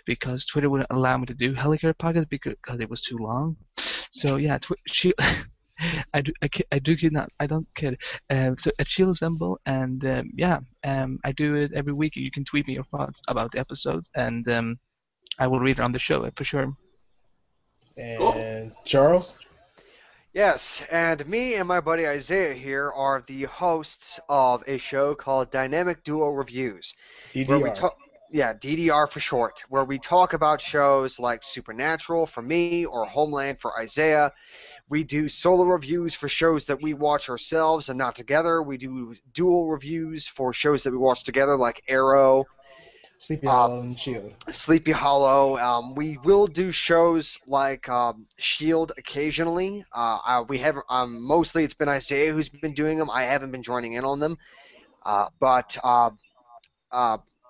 because Twitter wouldn't allow me to do Helicarrier podcast because it was too long. So yeah, Shield. I do kid not. I don't kid. So at Shield Assemble, and I do it every week. You can tweet me your thoughts about the episodes, and I will read it on the show for sure. Cool. And Charles? Yes, and me and my buddy Isaiah here are the hosts of a show called Dynamic Duo Reviews. Where we DDR. DDR for short, where we talk about shows like Supernatural for me or Homeland for Isaiah. We do solo reviews for shows that we watch ourselves and not together. We do dual reviews for shows that we watch together, like Arrow, Sleepy Hollow and Shield. Sleepy Hollow. We will do shows like Shield occasionally. We have mostly it's been Isaiah who's been doing them. I haven't been joining in on them, but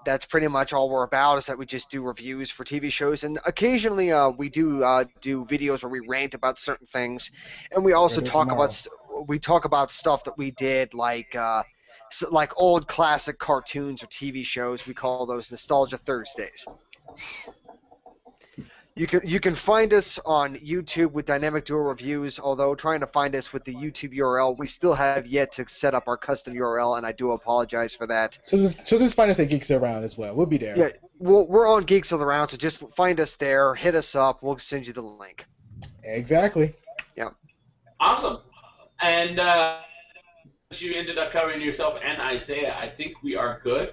that's pretty much all we're about, is that we just do reviews for TV shows, and occasionally we do videos where we rant about certain things, and we also talk about stuff that we did, like old classic cartoons or TV shows. We call those Nostalgia Thursdays. You can find us on YouTube with Dynamic Duo Reviews, although trying to find us with the YouTube URL, we still have yet to set up our custom URL, and I do apologize for that. So just find us at Geeks Around as well. We'll be there. Yeah, we're on Geeks Around, so just find us there, hit us up, we'll send you the link. Exactly. Yeah. Awesome. And you ended up covering yourself and Isaiah. I think we are good.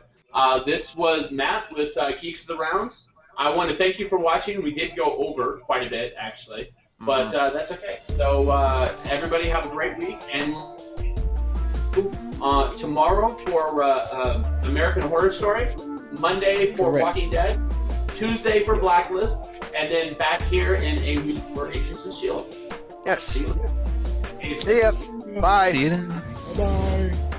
This was Matt with Geeks of the Rounds. I want to thank you for watching. We did go over quite a bit, actually, but that's okay. So everybody have a great week, and tomorrow for American Horror Story, Monday for Walking Dead, Tuesday for Blacklist, and then back here in a week for Agents of S.H.I.E.L.D. Yes. See you. See ya. Bye. See you then. Bye.